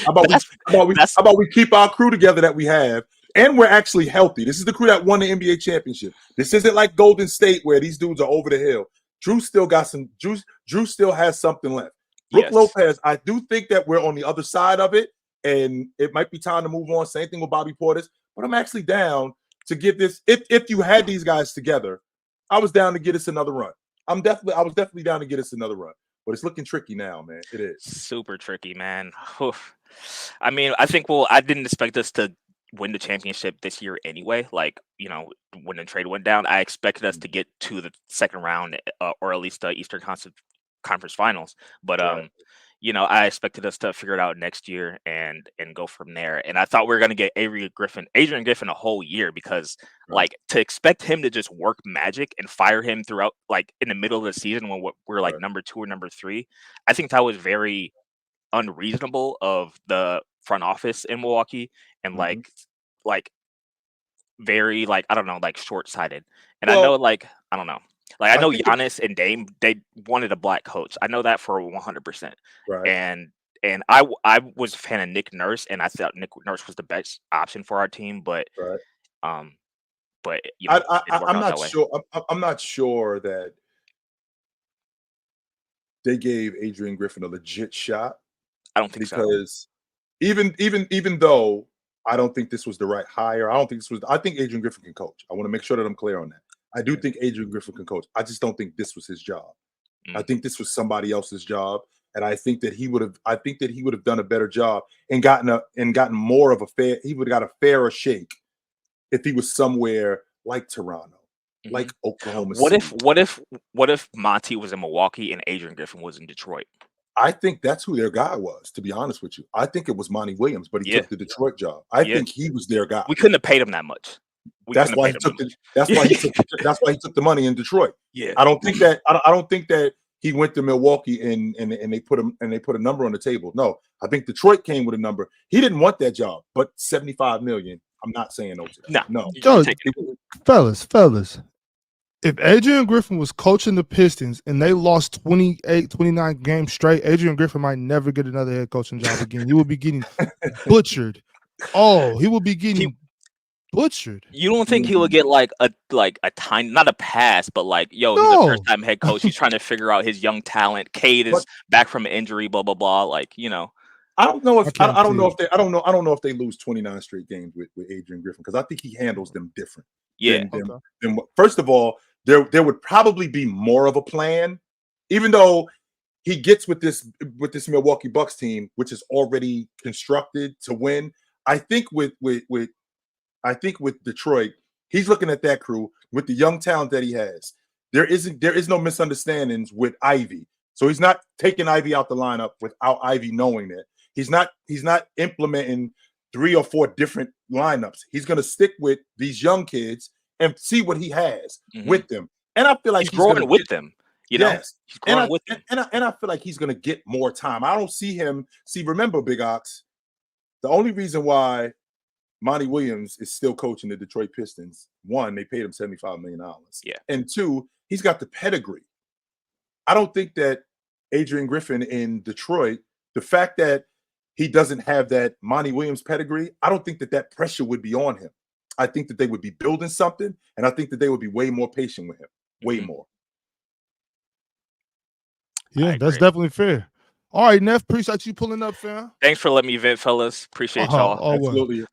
How about we keep our crew together that we have, and we're actually healthy. This is the crew that won the NBA championship. This isn't like Golden State where these dudes are over the hill. Drew still got some. Drew still has something left. Brook Lopez, I do think that we're on the other side of it, and it might be time to move on. Same thing with Bobby Portis, but I'm actually down to give this. If you had these guys together, I was down to get us another run. I was definitely down to get us another run, but it's looking tricky now, man. It is super tricky, man. I mean, I didn't expect us to win the championship this year anyway. Like, when the trade went down, I expected us to get to the second round or at least the Eastern Conference Finals. But I expected us to figure it out next year and go from there. And I thought we were going to get Adrian Griffin a whole year because to expect him to just work magic and fire him throughout, like in the middle of the season when we're like number 2 or number 3, I think that was very unreasonable of the front office in Milwaukee and like very I don't know, like short-sighted. And I know I don't know. Like I know Giannis and Dame, they wanted a black coach. I know that for 100%. Right. And I was a fan of Nick Nurse, and I thought Nick Nurse was the best option for our team. But I'm not sure. I'm not sure that they gave Adrian Griffin a legit shot. I don't think because even though I don't think this was the right hire, I think Adrian Griffin can coach. I want to make sure that I'm clear on that. I do think Adrian Griffin can coach. I just don't think this was his job. I think this was somebody else's job, and I think that he would have done a better job and gotten more of a fair. He would have got a fairer shake if he was somewhere like Toronto, like Oklahoma City. What if Monty was in Milwaukee and Adrian Griffin was in Detroit? I think that's who their guy was, to be honest with you. I think it was Monty Williams, but he took the Detroit job. I think he was their guy. We couldn't have paid him that much. That's why he took the money in Detroit. Yeah. I don't think that he went to Milwaukee and they put a number on the table. No, I think Detroit came with a number. He didn't want that job, but $75 million. I'm not saying no to that. No. Fellas. If Adrian Griffin was coaching the Pistons and they lost 28, 29 games straight, Adrian Griffin might never get another head coaching job again. You would be getting butchered. Oh, he would be getting butchered. You don't think he would get like a tiny, not a pass, but he's a first-time head coach. He's trying to figure out his young talent. Cade is back from an injury, blah blah blah. I don't know if they lose 29 straight games with Adrian Griffin because I think he handles them different. First of all, there would probably be more of a plan, even though he gets with this Milwaukee Bucks team, which is already constructed to win. I think with Detroit, he's looking at that crew with the young talent that he has. There is no misunderstandings with Ivy, so he's not taking Ivy out the lineup without Ivy knowing that. He's not implementing 3 or 4 different lineups. He's going to stick with these young kids and see what he has with them. And I feel like he's growing with them. Yes. He's growing with them. And I feel like he's going to get more time. I don't see him. Remember, Big Ox, the only reason why Monty Williams is still coaching the Detroit Pistons, 1, they paid him $75 million. Yeah. And 2, he's got the pedigree. I don't think that Adrian Griffin in Detroit, the fact that he doesn't have that Monty Williams pedigree, I don't think that pressure would be on him. I think that they would be building something, and I think that they would be way more patient with him. Way more. Yeah, that's definitely fair. All right, Neff, appreciate you pulling up, fam. Thanks for letting me vent, fellas. Appreciate y'all.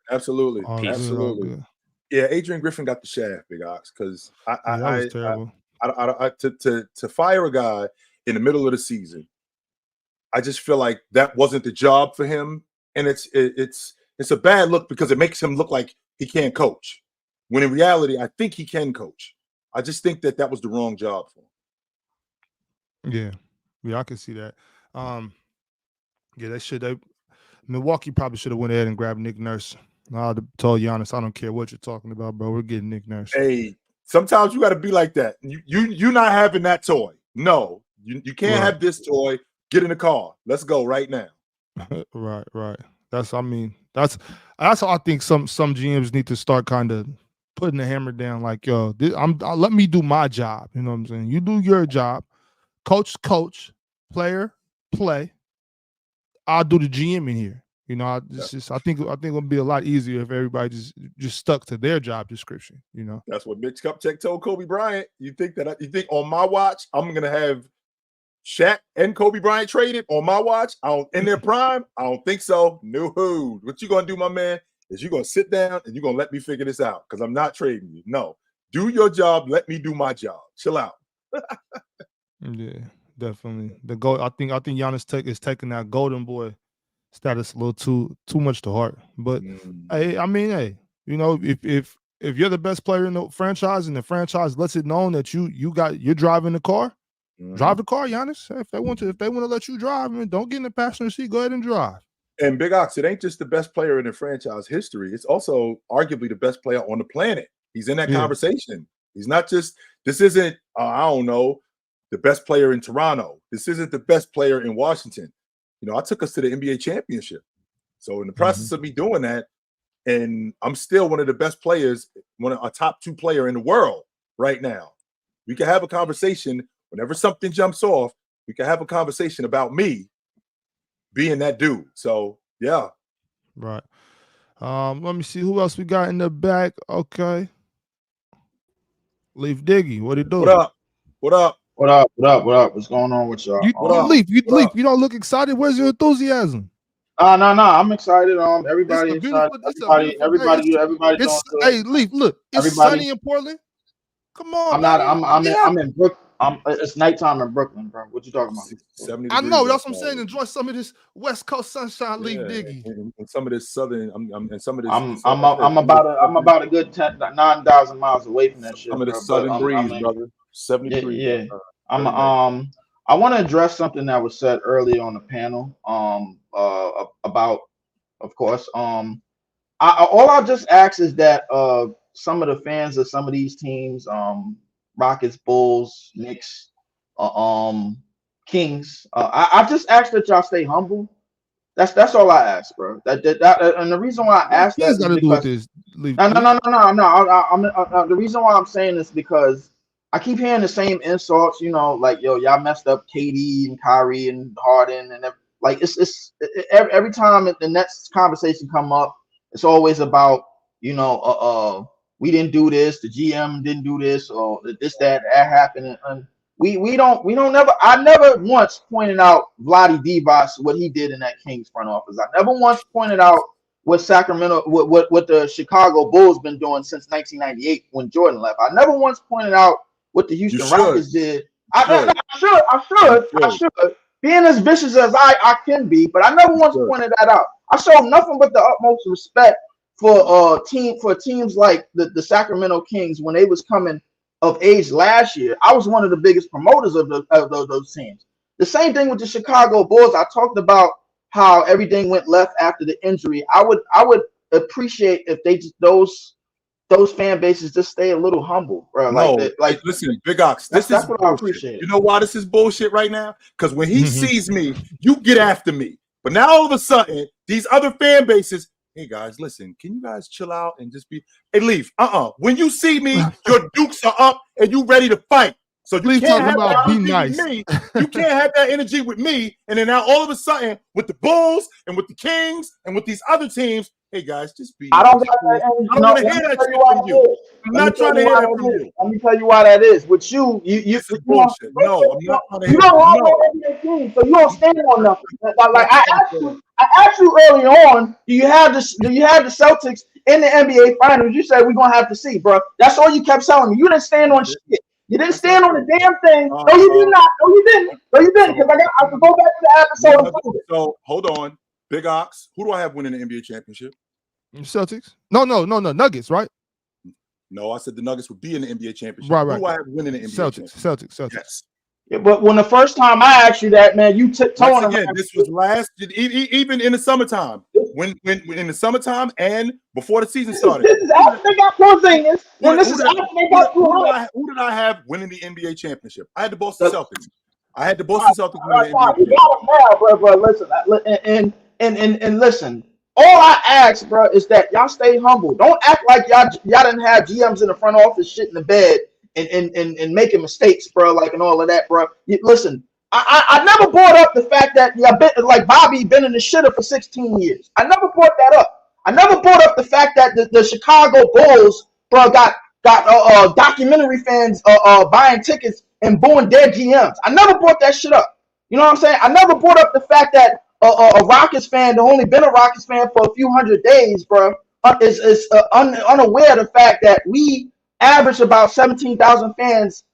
Absolutely. Good. Yeah, Adrian Griffin got the shaft, Big Ox, because to fire a guy, in the middle of the season. I just feel like that wasn't the job for him, and it's a bad look because it makes him look like he can't coach. When in reality, I think he can coach. I just think that was the wrong job for him. Yeah, I can see that. Milwaukee probably should have went ahead and grabbed Nick Nurse. I told Giannis, I don't care what you're talking about, bro. We're getting Nick Nurse. Hey, sometimes you got to be like that. You're not having that toy. No, you can't have this toy. Get in the car. Let's go right now. Right. That's how I think some GMs need to start kind of putting the hammer down. Like, yo, let me do my job. You know what I'm saying? You do your job. Coach, player, play. I'll do the GM in here. You know, I think it'll be a lot easier if everybody just stuck to their job description. You know, that's what Mitch Kupchak told Kobe Bryant. You think on my watch I'm gonna have Shaq and Kobe Bryant traded on my watch? In their prime? I don't think so. No. What you gonna do, my man? Is you gonna sit down and you gonna let me figure this out? Because I'm not trading you. No, do your job. Let me do my job. Chill out. Yeah, definitely. The goal. I think Giannis is taking that golden boy status a little too much to heart. But hey, I mean, hey, you know, if you're the best player in the franchise and the franchise lets it known that you're driving the car, drive the car, Giannis. If they want to let you drive, don't get in the passenger seat. Go ahead and drive. And Big Ox, it ain't just the best player in the franchise history. It's also arguably the best player on the planet. He's in that conversation. He's not just. This isn't. I don't know. The best player in Toronto. This isn't the best player in Washington. You know, I took us to the NBA championship. So in the process of me doing that, and I'm still one of the best players, a top 2 player in the world right now. We can have a conversation whenever something jumps off. We can have a conversation about me being that dude. So yeah. Right. Let me see who else we got in the back. Okay. Leaf Diggy, what it do? What up? What's going on with y'all? Leaf, you don't look excited. Where's your enthusiasm? No, I'm excited. Everybody excited. Everybody doing good. Hey, Leaf, look, it's sunny in Portland. Come on. I'm in Brooklyn. It's nighttime in Brooklyn, bro. What you talking about? I know. That's what I'm saying. Enjoy some of this West Coast sunshine, Leaf Diggy, and some of this southern. I'm about a good 9,000 miles away from that shit. Some of the southern breeze, brother. 73. Yeah. I want to address something that was said earlier on the panel. About, of course. All I'll just ask is that some of the fans of some of these teams, Rockets, Bulls, Knicks, Kings. I just ask that y'all stay humble. That's all I ask, bro. That and the reason why I ask that is because no. The reason why I'm saying this because I keep hearing the same insults. You know, like y'all messed up KD and Kyrie and Harden and it's every time the next conversation come up, it's always about we didn't do this, the GM didn't do this, or this that happened, and we don't never. I never once pointed out Vlade Divac what he did in that Kings front office. I never once pointed out what Sacramento, what the Chicago Bulls been doing since 1998 when Jordan left. I never once pointed out what the Houston Rockets did. I should. Being as vicious as I can be, but I never once pointed that out. I showed nothing but the utmost respect for teams like the Sacramento Kings when they was coming of age last year. I was one of the biggest promoters of those teams. The same thing with the Chicago Bulls. I talked about how everything went left after the injury. I would appreciate if they just those fan bases just stay a little humble, bro. Listen, Big Ox, that's what I appreciate. You know why this is bullshit right now? Because when he sees me, you get after me. But now all of a sudden, these other fan bases, hey guys, listen, can you guys chill out and just be Leaf? When you see me, your dukes are up and you ready to fight. So you can't have that energy with me. You can't have that energy with me. And then now all of a sudden, with the Bulls and with the Kings and with these other teams, hey guys, just be. I don't want to hear that shit from you. I'm not trying to hear that from you. Let me tell you why that is. With you bullshit. No, I'm not trying to hear. You don't want NBA team, so you don't stand on nothing. Like I asked you early on, do you have the Celtics in the NBA Finals? You said we're gonna have to see, bro. That's all you kept telling me. You didn't stand on shit. You didn't stand on the damn thing. No, you did not. No, you didn't. No, you didn't. Because I can go back to the episode. So hold on, Big Ox. Who do I have winning the NBA championship? Celtics. No. Nuggets, right? No, I said the Nuggets would be in the NBA championship. Right. Who do I have winning the NBA championship? Celtics. Yes. Yeah, but when the first time I asked you that, man, you told him. Again, this was even in the summertime. When in the summertime and before the season started. This is after they got Porzingis. Who did I have winning the NBA championship? I had the Boston Celtics. I had the Boston Celtics winning the NBA championship. You got them now, bro. Listen, and listen. All I ask, bro, is that y'all stay humble. Don't act like y'all didn't have GMs in the front office shit in the bed and making mistakes, bro, like and all of that, bro. Listen, I never brought up the fact that like Bobby been in the shitter for 16 years. I never brought that up. I never brought up the fact that the Chicago Bulls, bro, got documentary fans buying tickets and booing their GMs. I never brought that shit up. You know what I'm saying? I never brought up the fact that a Rockets fan that only been a Rockets fan for a few hundred days, bro, is unaware of the fact that we average about 17,000 fans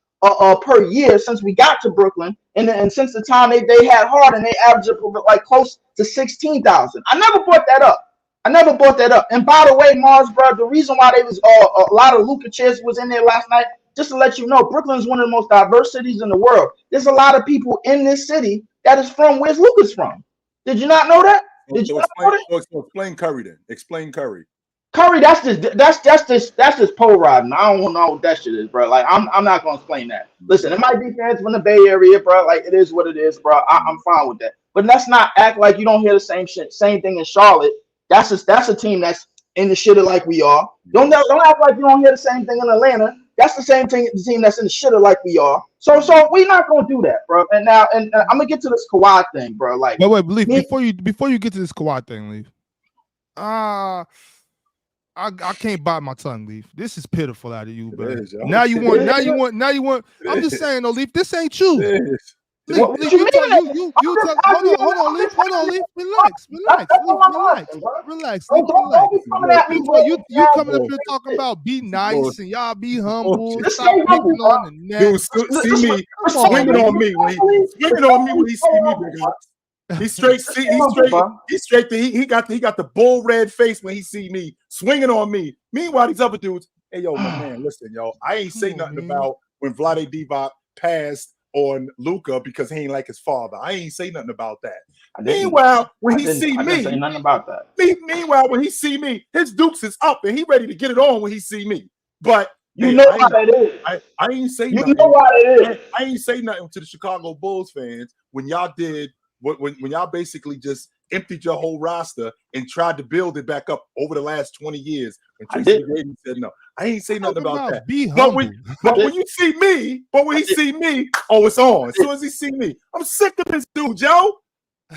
per year since we got to Brooklyn, and since the time they had Harden, they averaged like close to 16,000. I never brought that up. And by the way, Mars, bro, the reason why they was a lot of Luka chairs was in there last night, just to let you know, Brooklyn is one of the most diverse cities in the world. There's a lot of people in this city that is from where's Luka's from. Did you not know that? Explain Curry then. Explain Curry. Curry, that's just pole riding. I don't know what that shit is, bro. Like I'm not gonna explain that. Listen, it might be fans from the Bay Area, bro. Like it is what it is, bro. I'm fine with that. But let's not act like you don't hear the same thing in Charlotte. That's a team that's in the shitter like we are. Don't act like you don't hear the same thing in Atlanta. That's the same thing, the team that's in the shitter like we are. So we're not gonna do that, bro. And now, and I'm gonna get to this Kawhi thing, bro. Like, wait, Leaf, before you get to this Kawhi thing, Leaf. I can't bite my tongue, Leaf. This is pitiful out of you, bro. Now you want. I'm just saying, though, Leaf. This ain't you. Leaf, hold on, Leaf. Relax. Don't be coming at me, bro. You coming up here talking about be nice and y'all be humble. Stop picking on the neck. Dude, see me swinging on me when he see me, big ups. He's straight. He got the bull red face when he see me swinging on me. Meanwhile, these other dudes, hey yo, my man, listen, yo, I ain't say nothing about when Vlade Divac passed on Luka because he ain't like his father. I ain't say nothing about that. Meanwhile, when he see me, I didn't say nothing about that. Meanwhile, when he see me, his dukes is up and he ready to get it on when he see me. But you know why that is. I ain't say nothing. You know why it is. I ain't say nothing to the Chicago Bulls fans when y'all did when y'all basically just emptied your whole roster and tried to build it back up over the last 20 years. When Tracy McGrady said no, I ain't say nothing about that. But when you see me, when he see me, oh, it's on. As soon as he see me, I'm sick of this dude, Joe.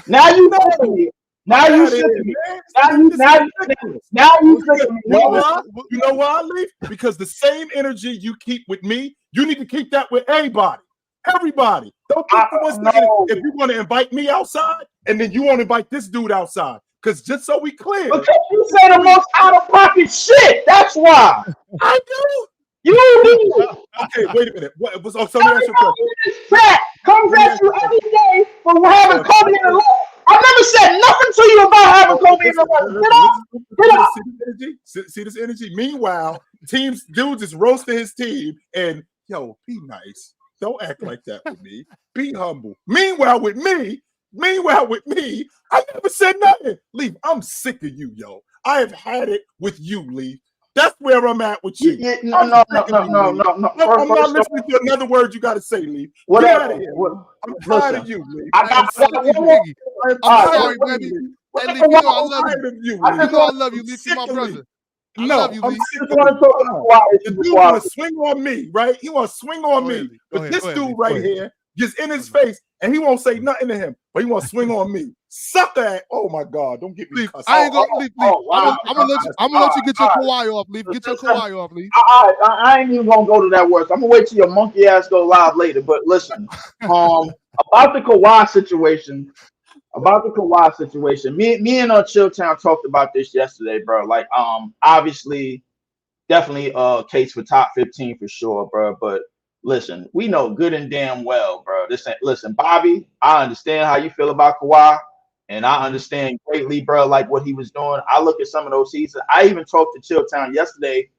Now you know me. Now you sick of me. Now you sick of me. You know why, Leaf? Because the same energy you keep with me, you need to keep that with everybody. Everybody. Don't think if you want to invite me outside and then you want to invite this dude outside. Because just so we clear. Because you say the most out-of-pocket shit. That's why. I do. You do. Okay, wait a minute. What was so let me ask you a question. Comes at you every day for having Kobe in the league. I never said nothing to you about having Kobe in the league. Get up. See this energy? Meanwhile, dudes is roasting his team and yo, be nice. Don't act like that with me. Be humble. Meanwhile, with me, I never said nothing. Leaf, I'm sick of you, yo. I have had it with you, Leaf. That's where I'm at with you. No. I'm not listening to another word you got to say, Leaf. Get out of here. I'm tired of you, Leaf. I'm sorry, baby. Hey, Leaf, I love you, Leaf. You're my brother. No, I'm sick of the dude want to swing on me, right? He want to swing on me. But this dude right here, just in his face, and he won't say nothing to him, but he want to swing on me. Sucker! Oh my God! Don't get me. I ain't gonna leave. I'm gonna let you get your Kawhi off, Leaf. Get your Kawhi off, Leaf. I ain't even gonna go to that work. I'm gonna wait till your monkey ass go live later. But listen, about the Kawhi situation. Me and Chilltown talked about this yesterday, bro. Like, obviously, definitely case for top 15 for sure, bro. But listen, we know good and damn well, bro. Listen, Bobby, I understand how you feel about Kawhi, and I understand greatly, bro, like what he was doing. I look at some of those seasons. I even talked to Chilltown yesterday.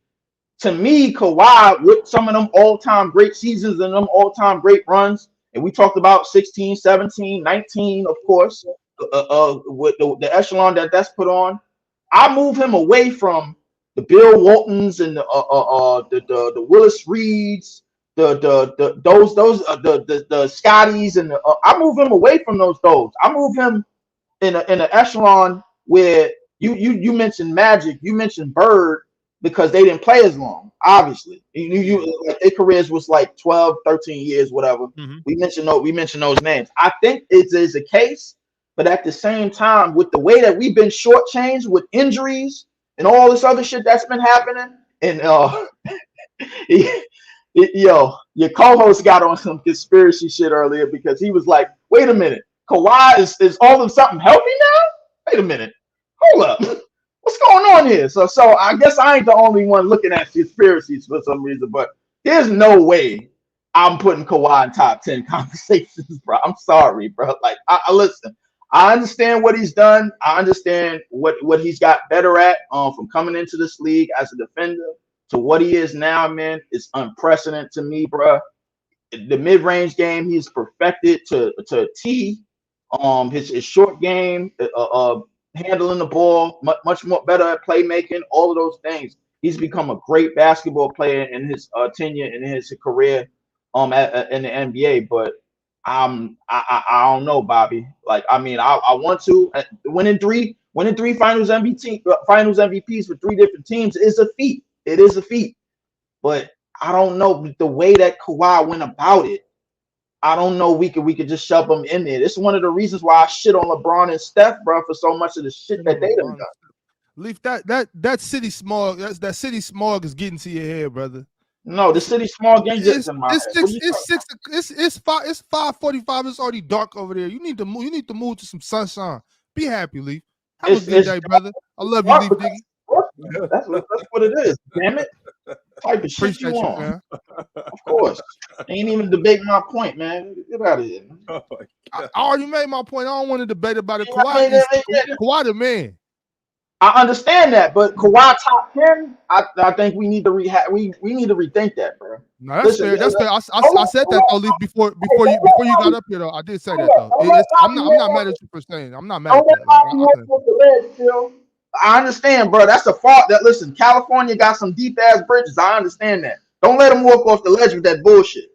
To me, Kawhi, with some of them all-time great seasons and them all-time great runs, and we talked about 16, 17, 19, of course, with the echelon that's put on, I move him away from the Bill Waltons and the Willis Reeds, the Scotties, and I move him away from those. I move him in an echelon where you mentioned Magic, you mentioned Bird, because they didn't play as long, obviously. Like their careers was like 12, 13 years, whatever. Mm-hmm. We mentioned those names. I think it is a case, but at the same time, with the way that we've been shortchanged with injuries and all this other shit that's been happening, and your co-host got on some conspiracy shit earlier because he was like, wait a minute, Kawhi is all of something healthy now? Wait a minute. Hold up. What's going on here? So I guess I ain't the only one looking at conspiracies for some reason, but there's no way I'm putting Kawhi in top 10 conversations, bro. I'm sorry, bro. Like, I listen, I understand what he's done. I understand what he's got better at from coming into this league as a defender to what he is now, man. It's unprecedented to me, bro. The mid-range game, he's perfected to a T. His short game, handling the ball, much more better at playmaking, all of those things. He's become a great basketball player in his tenure and in his career in the NBA. But I don't know, Bobby. Like, I mean, I want to winning three finals MVPs for three different teams is a feat. It is a feat. But I don't know the way that Kawhi went about it. I don't know we could just shove them in there. This is one of the reasons why I shit on LeBron and Steph, bro, for so much of the shit that they done. Leaf, that city smog, that city smog is getting to your head, brother. No, the city smog ain't just in my head. It's 5:45. It's already dark over there. You need to move. You need to move to some sunshine. Be happy, Leaf. Have a good day, brother. I love you, Leaf Diggy. That's what it is. Damn it. Type of shit you want. Man. Of course. Ain't even debating my point, man. Get out of here. Oh, I already made my point. I don't want to debate about it. Kawhi the man. I understand that, but Kawhi top 10, I think we need to we need to rethink that, bro. No, that's fair. That's fair. I said that though, Leaf, before you got up here though. I did say that though. I'm not mad at you for saying. I'm not mad at that. I understand, bro. That's the fault. That listen, California got some deep ass bridges. I understand that. Don't let them walk off the ledge with that bullshit.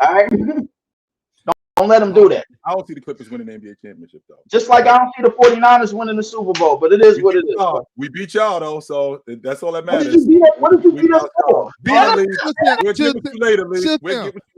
All right, don't let them do that. I don't see the Clippers winning the NBA championship though. Just like I don't see the 49ers winning the Super Bowl, but it is what it is. We beat y'all though, so that's all that matters. What did you beat us for? We'll give it to you later, Lee.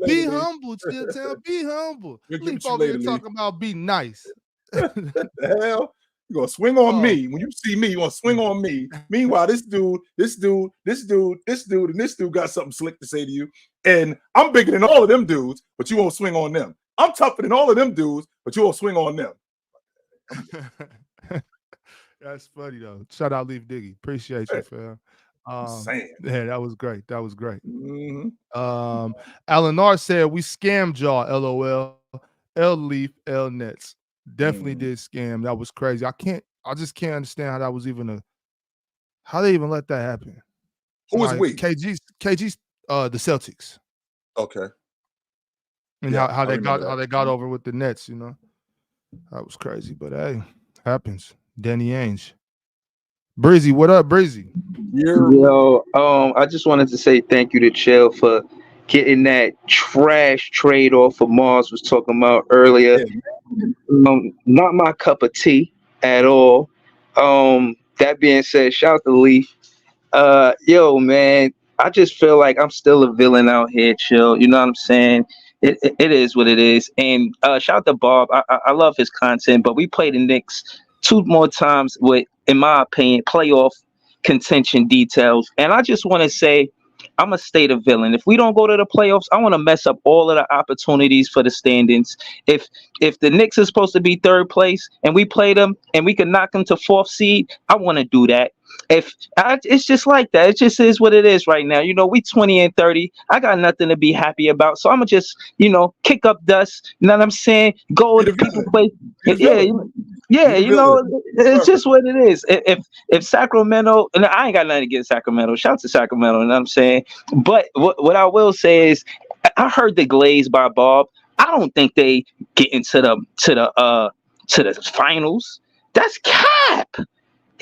Be humble, Chilltown. Be humble. Leaf over here talking about be nice. The hell? You're gonna swing on me. When you see me, you're gonna swing on me. Meanwhile, this dude, and this dude got something slick to say to you. And I'm bigger than all of them dudes, but you won't swing on them. I'm tougher than all of them dudes, but you won't swing on them. That's funny though. Shout out Leaf Diggy. Appreciate you, fam. Yeah, that was great. That was great. Mm-hmm. Eleanor said we scammed y'all. LOL. L Leaf L Nets. Definitely did scam. That was crazy. I just can't understand how that was even how they even let that happen. Who was we? KG's the Celtics. Okay. And how they got over with the Nets, you know. That was crazy. But hey, happens. Danny Ainge. Breezy, what up, Breezy? Yo, I just wanted to say thank you to Chill for getting that trash trade off of Mars was talking about earlier. Not my cup of tea at all. That being said, shout to Leaf. Yo, man, I just feel like I'm still a villain out here, Chill. You know what I'm saying? It is what it is. And shout to Bob. I love his content, but we played the Knicks 2 more times with, in my opinion, playoff contention details. And I just want to say, I'm a state of villain. If we don't go to the playoffs, I want to mess up all of the opportunities for the standings. If the Knicks is supposed to be 3rd place and we play them and we can knock them to 4th seed, I want to do that. it's just like that. It just is what it is right now. We 20 and 30. I got nothing to be happy about. So I'm gonna just, kick up dust. You know what I'm saying? Go to people play. Yeah, it's just what it is. If Sacramento, and I ain't got nothing against Sacramento. Shout out to Sacramento. You know what I'm saying? But what I will say is, I heard the glaze by Bob. I don't think they get into the finals. That's cap.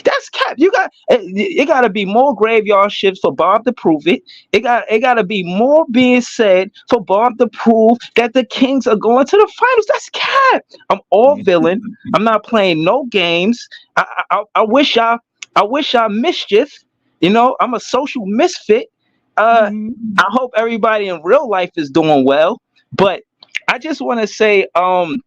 That's cap. It got to be more graveyard shifts for Bob to prove it. It got to be more being said for Bob to prove that the Kings are going to the finals. That's cap. I'm all villain. I'm not playing no games. I wish y'all mischief. I'm a social misfit. I hope everybody in real life is doing well. But I just want to say, I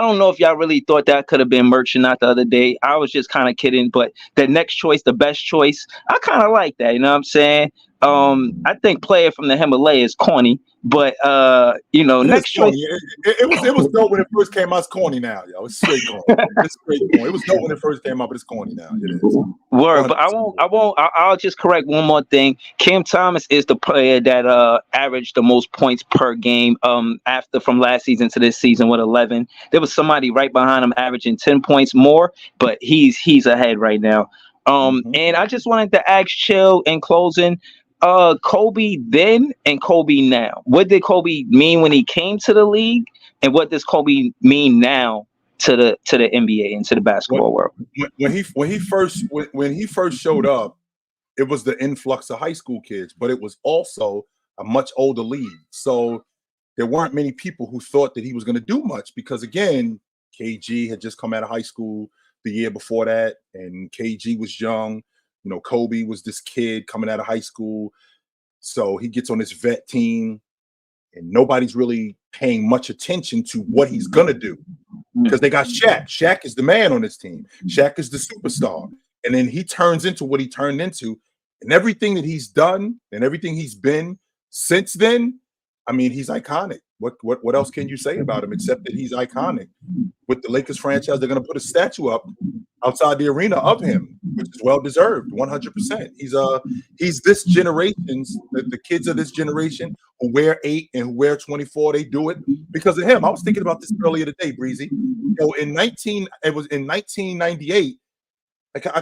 don't know if y'all really thought that could have been merch or not the other day. I was just kind of kidding, but the next choice, the best choice, I kind of like that. You know what I'm saying? I think Player from the Himalayas is corny, but next choice. It was dope when it first came out. It's corny now, yo. It's straight corny. It's straight corny. It was dope when it first came out, but it's corny now. It is. Word, but I'll just correct one more thing. Cam Thomas is the player that averaged the most points per game after from last season to this season with 11. There was somebody right behind him averaging 10 points more, but he's ahead right now. And I just wanted to ask Chill in closing, Kobe then and Kobe now. What did Kobe mean when he came to the league, and what does Kobe mean now to the NBA and to the basketball world? When he first showed up, it was the influx of high school kids, but it was also a much older league. So there weren't many people who thought that he was going to do much because, again, KG had just come out of high school the year before that, and KG was young. Kobe was this kid coming out of high school. So he gets on this vet team, and nobody's really paying much attention to what he's going to do because they got Shaq. Shaq is the man on this team. Shaq is the superstar. And then he turns into what he turned into, and everything that he's done and everything he's been since then, I mean, he's iconic. What else can you say about him except that he's iconic? With the Lakers franchise, they're going to put a statue up outside the arena of him, which is well deserved, 100%. He's this generation's the kids of this generation who wear 8 and who wear 24. They do it because of him. I was thinking about this earlier today, Breezy. In 1998.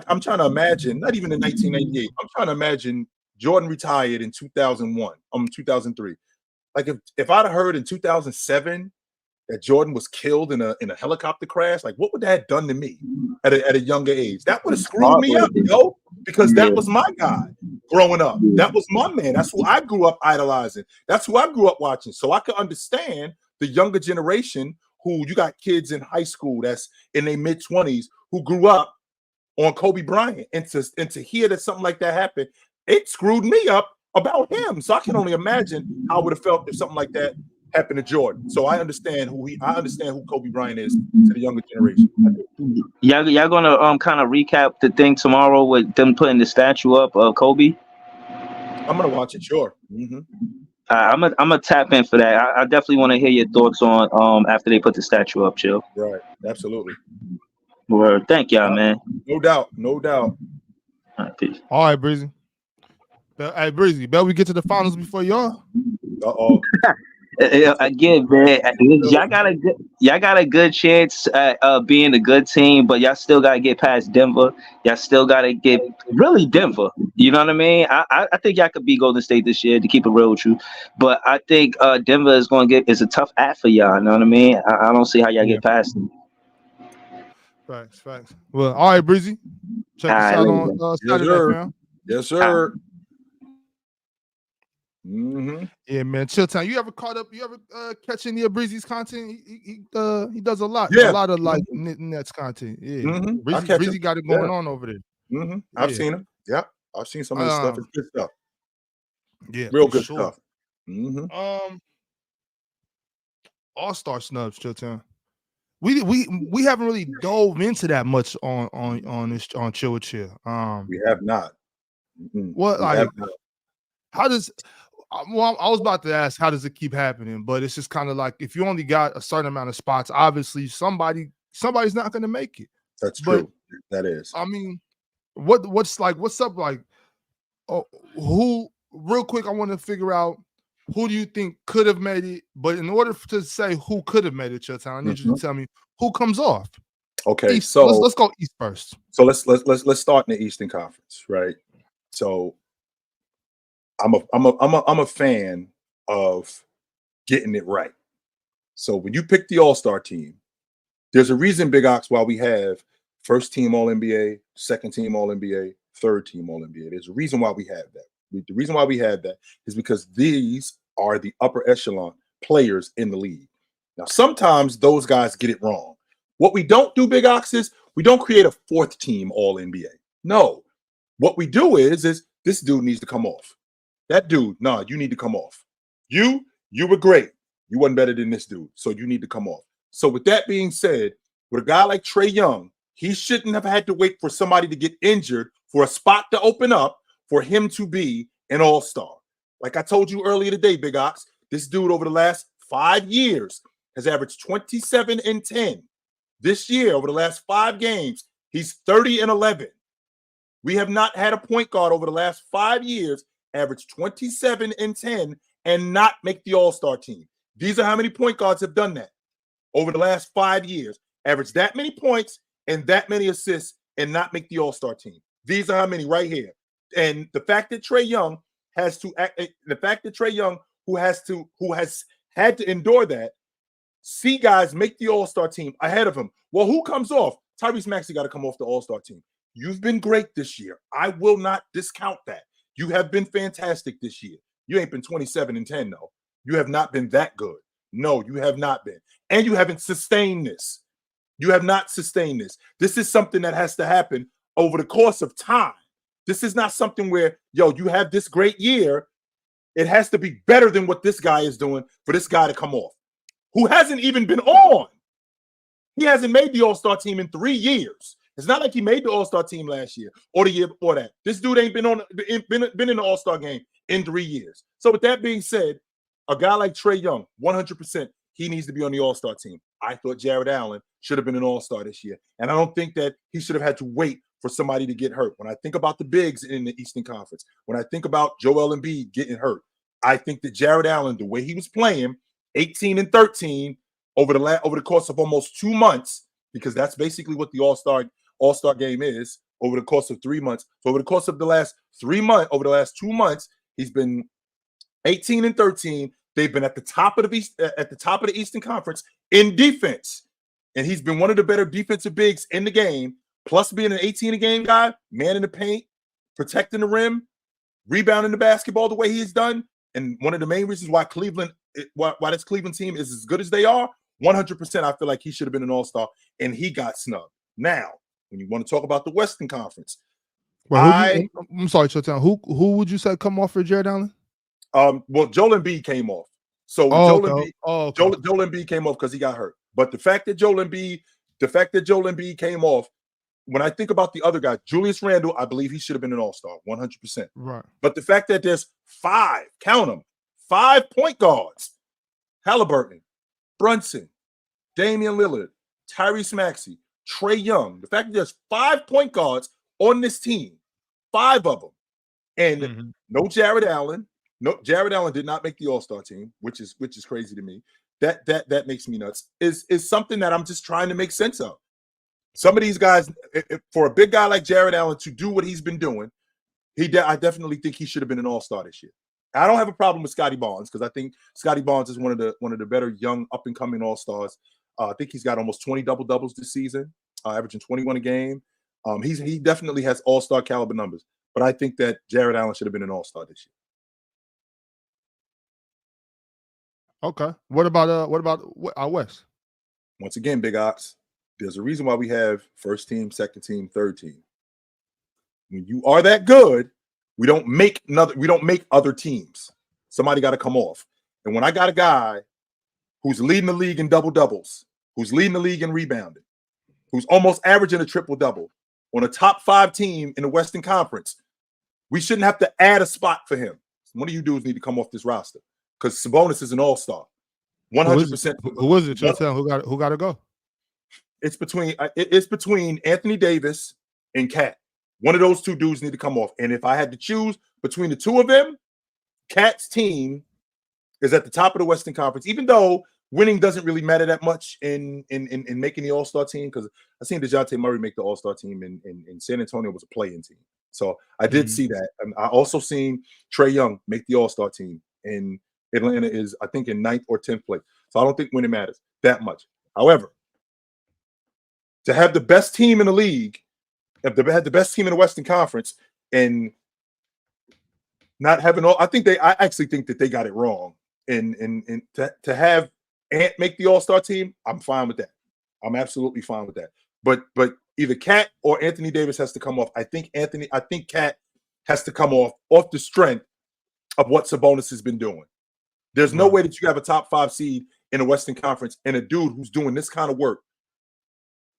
I'm trying to imagine, not even in 1998. I'm trying to imagine Jordan retired in 2003. Like if I'd have heard in 2007 that Jordan was killed in a helicopter crash, like what would that have done to me at a younger age? That would have screwed me up, because that was my guy growing up. That was my man. That's who I grew up idolizing. That's who I grew up watching. So I could understand the younger generation who you got kids in high school that's in their mid-20s who grew up on Kobe Bryant, and to hear that something like that happened, it screwed me up about him. So I can only imagine how I would have felt if something like that happened to Jordan. So I understand who Kobe Bryant is to the younger generation. Y'all gonna kind of recap the thing tomorrow with them putting the statue up of Kobe? I'm gonna watch it, sure. I'm gonna tap in for that. I definitely want to hear your thoughts on after they put the statue up, Chill. Right, absolutely. Well, thank y'all, man. No doubt. All right, peace. All right, Breezy. Hey, Breezy, bet we get to the finals before y'all. Uh-oh. Again, man, y'all got a good chance at being a good team, but y'all still gotta get past Denver. Y'all still gotta get really Denver. You know what I mean? I think y'all could be Golden State this year, to keep it real with you. But I think Denver is a tough act for y'all. You know what I mean? I don't see how y'all get past them. Facts. Well, all right, Breezy. Check us out on Saturday, fam. Yes, sir. Yeah, man. Chill time. You ever caught up? You ever catch any of Breezy's content? He does a lot. Yeah. A lot of like Nets content. Yeah. Breezy got it going on over there. I've seen him. Yeah. I've seen some of his stuff. It's good stuff. Yeah. Real good stuff. All-Star Snubs, Chill time. We haven't really dove into that much on Chill with Chill. We have not. What like how does well, I was about to ask, how does it keep happening? But it's just kind of like, if you only got a certain amount of spots, obviously somebody's not going to make it. That's true. That is. I mean, what's up? Like, who? Real quick, I want to figure out who do you think could have made it. But in order to say who could have made it, Chilton, I need you to tell me who comes off. Okay, East. so let's go East first. So let's start in the Eastern Conference, right? So I'm a fan of getting it right. So when you pick the All-Star team, there's a reason, Big Ox, why we have first team All-NBA, second team All-NBA, third team All-NBA. There's a reason why we have that. The reason why we have that is because these are the upper echelon players in the league. Now, sometimes those guys get it wrong. What we don't do, Big Ox, is we don't create a fourth team All-NBA. No. What we do is this dude needs to come off. That dude, no, you need to come off. You were great. You wasn't better than this dude, so you need to come off. So with that being said, with a guy like Trae Young, he shouldn't have had to wait for somebody to get injured for a spot to open up for him to be an all-star. Like I told you earlier today, Big Ox, this dude over the last 5 years has averaged 27 and 10. This year, over the last 5 games, he's 30 and 11. We have not had a point guard over the last 5 years average 27 and 10 and not make the All-Star team. These are how many point guards have done that over the last 5 years. Average that many points and that many assists and not make the All-Star team. These are how many right here. And the fact that Trae Young has to act, the fact that Trae Young, who has had to endure that, see guys make the All-Star team ahead of him. Well, who comes off? Tyrese Maxey got to come off the All-Star team. You've been great this year. I will not discount that. You have been fantastic this year. You ain't been 27 and 10, though. You have not been that good. No, you have not been. And you haven't sustained this. You have not sustained this. This is something that has to happen over the course of time. This is not something where, yo, you have this great year. It has to be better than what this guy is doing for this guy to come off, who hasn't even been on. He hasn't made the All-Star team in 3 years. It's not like he made the All-Star team last year or the year before that. This dude ain't been in the All-Star game in 3 years. So with that being said, a guy like Trae Young, 100%, he needs to be on the All-Star team. I thought Jared Allen should have been an All-Star this year. And I don't think that he should have had to wait for somebody to get hurt. When I think about the bigs in the Eastern Conference, when I think about Joel Embiid getting hurt, I think that Jared Allen, the way he was playing, 18 and 13 over the course of almost 2 months, because that's basically what the All-Star game is, over the course of 3 months. So over the course of the last 3 months, over the last 2 months, he's been 18 and 13. They've been at the top of the Eastern Conference in defense. And he's been one of the better defensive bigs in the game, plus being an 18 a game guy, man in the paint, protecting the rim, rebounding the basketball the way he's done. And one of the main reasons why why this Cleveland team is as good as they are, 100%, I feel like he should have been an All-Star, and he got snubbed. Now, when you want to talk about the Western Conference, I'm sorry, Chilton. Who would you say come off for Jared Allen? Well, Joel Embiid came off. So Joel Embiid came off because he got hurt. But the fact that Joel Embiid came off, when I think about the other guy, Julius Randle, I believe he should have been an All-Star, 100%. Right. But the fact that there's 5 point guards, Halliburton, Brunson, Damian Lillard, Tyrese Maxey, Trae Young, the fact that there's 5 point guards on this team, 5 of them, and no Jared Allen. No, Jared Allen did not make the All-Star team, which is crazy to me. That makes me nuts. Is something that I'm just trying to make sense of. Some of these guys, for a big guy like Jared Allen to do what he's been doing, I definitely think he should have been an All-Star this year. I don't have a problem with Scotty Barnes because I think Scotty Barnes is one of the better young up-and-coming All-Stars. I think he's got almost 20 double-doubles this season, averaging 21 a game. He definitely has All-Star caliber numbers, but I think that Jared Allen should have been an All-Star this year. Okay. What about out West? Once again, Big Ox, there's a reason why we have first team, second team, third team. When you are that good, we don't make other teams. Somebody got to come off. And when I got a guy who's leading the league in double doubles, who's leading the league in rebounding, who's almost averaging a triple double on a top 5 team in the Western Conference, we shouldn't have to add a spot for him. One of you dudes need to come off this roster because Sabonis is an All-Star. 100%. Who is it? Just tell who got to go. It's between Anthony Davis and Cat. One of those two dudes need to come off. And if I had to choose between the two of them, Cat's team is at the top of the Western Conference, even though winning doesn't really matter that much in making the All-Star team, because I seen DeJounte Murray make the All-Star team in San Antonio was a play-in team. So I did see that. And I also seen Trae Young make the All-Star team, and Atlanta is, I think, in 9th or 10th place. So I don't think winning matters that much. However, to have the best team in the league, if they had the best team in the Western Conference, and not having all, I actually think that they got it wrong. And to have Ant make the All-Star team, I'm fine with that. I'm absolutely fine with that. But either Cat or Anthony Davis has to come off. I think Cat has to come off the strength of what Sabonis has been doing. There's no way that you have a top 5 seed in the Western Conference and a dude who's doing this kind of work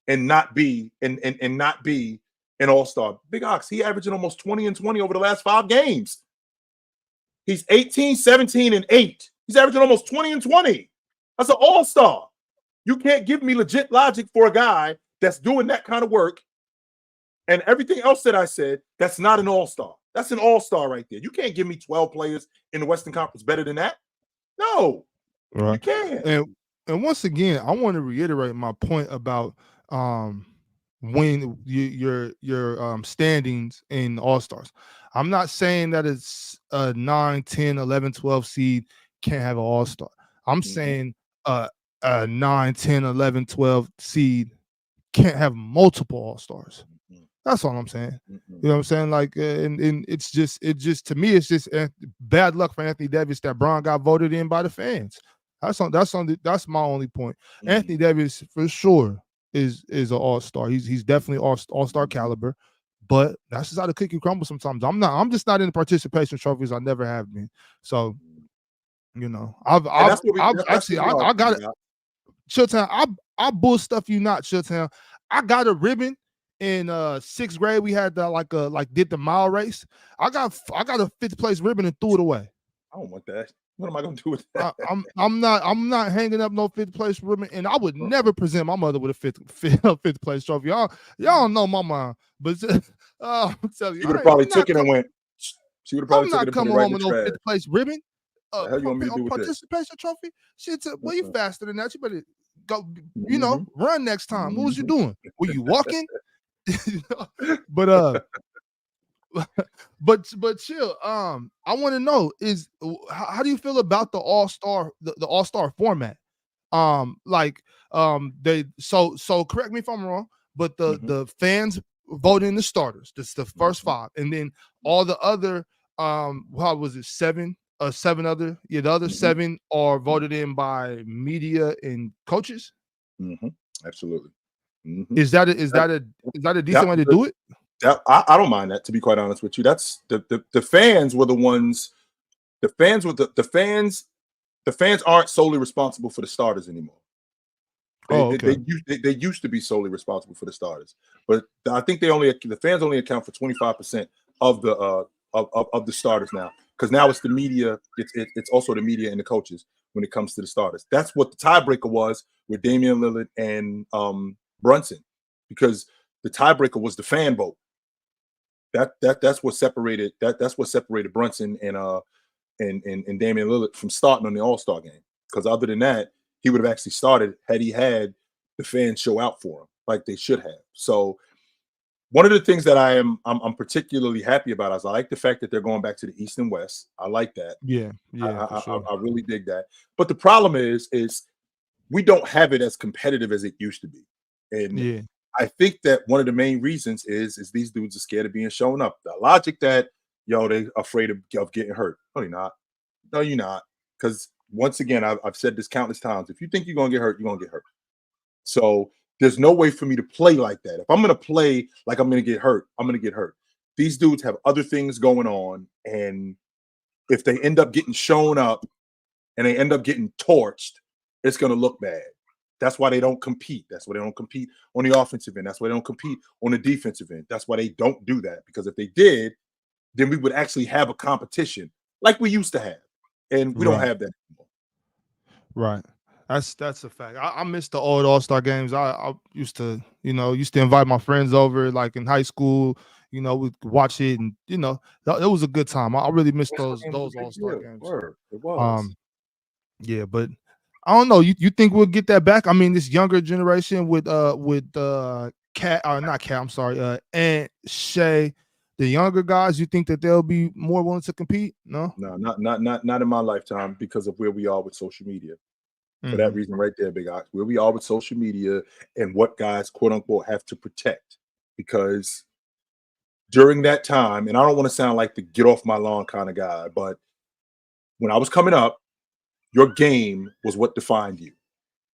and not be an All-Star. Big Ox, he averaging almost 20 and 20 over the last 5 games. He's 18, 17, and 8. He's averaging almost 20 and 20. That's an All-Star. You can't give me legit logic for a guy that's doing that kind of work and everything else that I said, that's not an All-Star. That's an All-Star right there. You can't give me 12 players in the Western Conference better than that. No, you can't. And once again, I want to reiterate my point about when your standings in All-Stars. I'm not saying that it's a 9, 10, 11, 12 seed can't have an All-Star. I'm saying a 9, 10, 11, 12 seed can't have multiple All-Stars. That's all I'm saying. You know what I'm saying? Like, and it's just to me, it's just bad luck for Anthony Davis that Bron got voted in by the fans. That's my only point. Anthony Davis for sure is an All-Star. He's definitely All-Star caliber, but that's just how the cookie crumbles sometimes. I'm just not in the participation trophies. I never have been. So, you know, I got it. Showtime, I bull stuff you not, Showtime. I got a ribbon in 6th grade. We had did the mile race. I got a 5th place ribbon and threw it away. I don't want that. What am I gonna do with that? I'm not hanging up no 5th place ribbon, and I would never present my mother with a 5th place trophy. Y'all don't know my mom, but I'm telling you, she would have probably took it and went. She would have probably took it and put it right in the trash. I'm not coming home with no 5th place ribbon. How you want me to do with participation trophy? Shit, well, you faster than that. You better go. You know, run next time. What was you doing? Were you walking? But chill. I want to know is how do you feel about the All-Star the All-Star format? They so correct me if I'm wrong, but the fans vote in the starters. That's the first 5, and then all the other what was it, 7 other the other 7 are voted in by media and coaches. Absolutely. Is that a decent way to do it? I don't mind that, to be quite honest with you. That's the fans were the ones. The fans aren't solely responsible for the starters anymore. They used to be solely responsible for the starters, but I think the fans only account for 25% of the starters now, because now it's the media. It's also the media and the coaches when it comes to the starters. That's what the tiebreaker was with Damian Lillard and Brunson, because the tiebreaker was the fan vote. That's what separated Brunson and Damian Lillard from starting on the All-Star game. Because other than that, he would have actually started had he had the fans show out for him like they should have. So one of the things that I'm particularly happy about is I like the fact that they're going back to the East and West. I like that. Yeah. I really dig that. But the problem is we don't have it as competitive as it used to be. And I think that one of the main reasons is these dudes are scared of being shown up. The logic that, they're afraid of getting hurt. No, you're not. No, you're not. Because once again, I've said this countless times. If you think you're going to get hurt, you're going to get hurt. So there's no way for me to play like that. If I'm going to play like I'm going to get hurt, I'm going to get hurt. These dudes have other things going on. And if they end up getting shown up and they end up getting torched, it's going to look bad. That's why they don't compete. That's why they don't compete on the offensive end. That's why they don't compete on the defensive end. That's why they don't do that. Because if they did, then we would actually have a competition like we used to have. And we don't have that anymore. Right. That's a fact. I miss the old All-Star games. I used to invite my friends over, like in high school, You know, we could watch it, and you know, it was a good time. I really missed those All-Star All-Star games. It was. Yeah, but I don't know. You think we'll get that back? I mean, this younger generation with Cat or not Cat, I'm sorry, and Shay, the younger guys, you think that they'll be more willing to compete? No, not in my lifetime because of where we are with social media. For that reason, right there, Big Ox, where we are with social media and what guys, quote unquote, have to protect. Because during that time, and I don't want to sound like the get off my lawn kind of guy, but when I was coming up, your game was what defined you.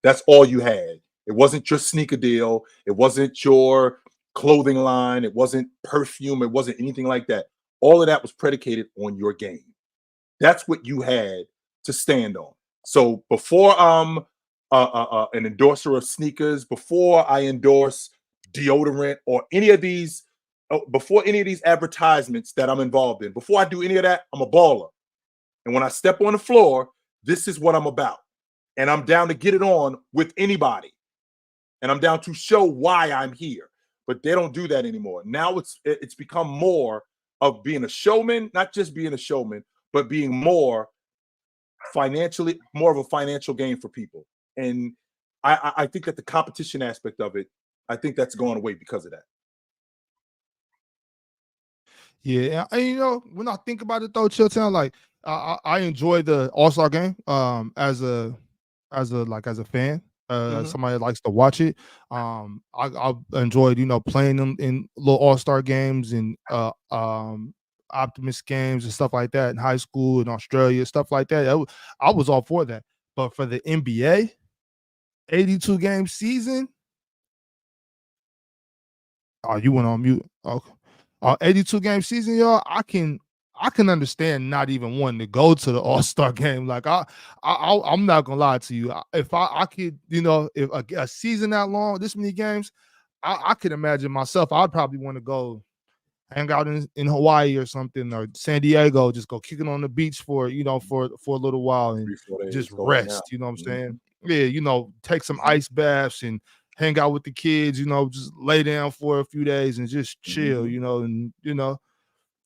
That's all you had. It wasn't your sneaker deal. It wasn't your clothing line. It wasn't perfume. It wasn't anything like that. All of that was predicated on your game. That's what you had to stand on. So before an endorser of sneakers, before I endorse deodorant or any of these, before any of these advertisements that I'm involved in, before I do any of that, I'm a baller. And when I step on the floor, this is what I'm about. And I'm down to get it on with anybody. And I'm down to show why I'm here. But they don't do that anymore. Now it's become more of being a showman, not just being a showman, but being more of a financial gain for people. And I think that the competition aspect of it, I think that's gone away because of that. Yeah, and you know, when I think about it though, Chilltown, like I enjoy the All-Star game as a fan. Somebody that likes to watch it. I enjoyed, you know, playing them in little All-Star games and Optimist games and stuff like that in high school in Australia, stuff like that. I was all for that. But for the NBA, 82 game season. Oh, you went on mute. Okay. 82 game season, y'all. I can understand not even wanting to go to the All-Star game. Like I'm not gonna lie to you. If I could, you know, if a season that long, this many games, I could imagine myself. I'd probably want to go hang out in Hawaii or something, or San Diego, just go kicking on the beach for, you know, for a little while and just rest. You know what I'm saying? Yeah, you know, take some ice baths and hang out with the kids, you know, just lay down for a few days and just chill, you know, and you know,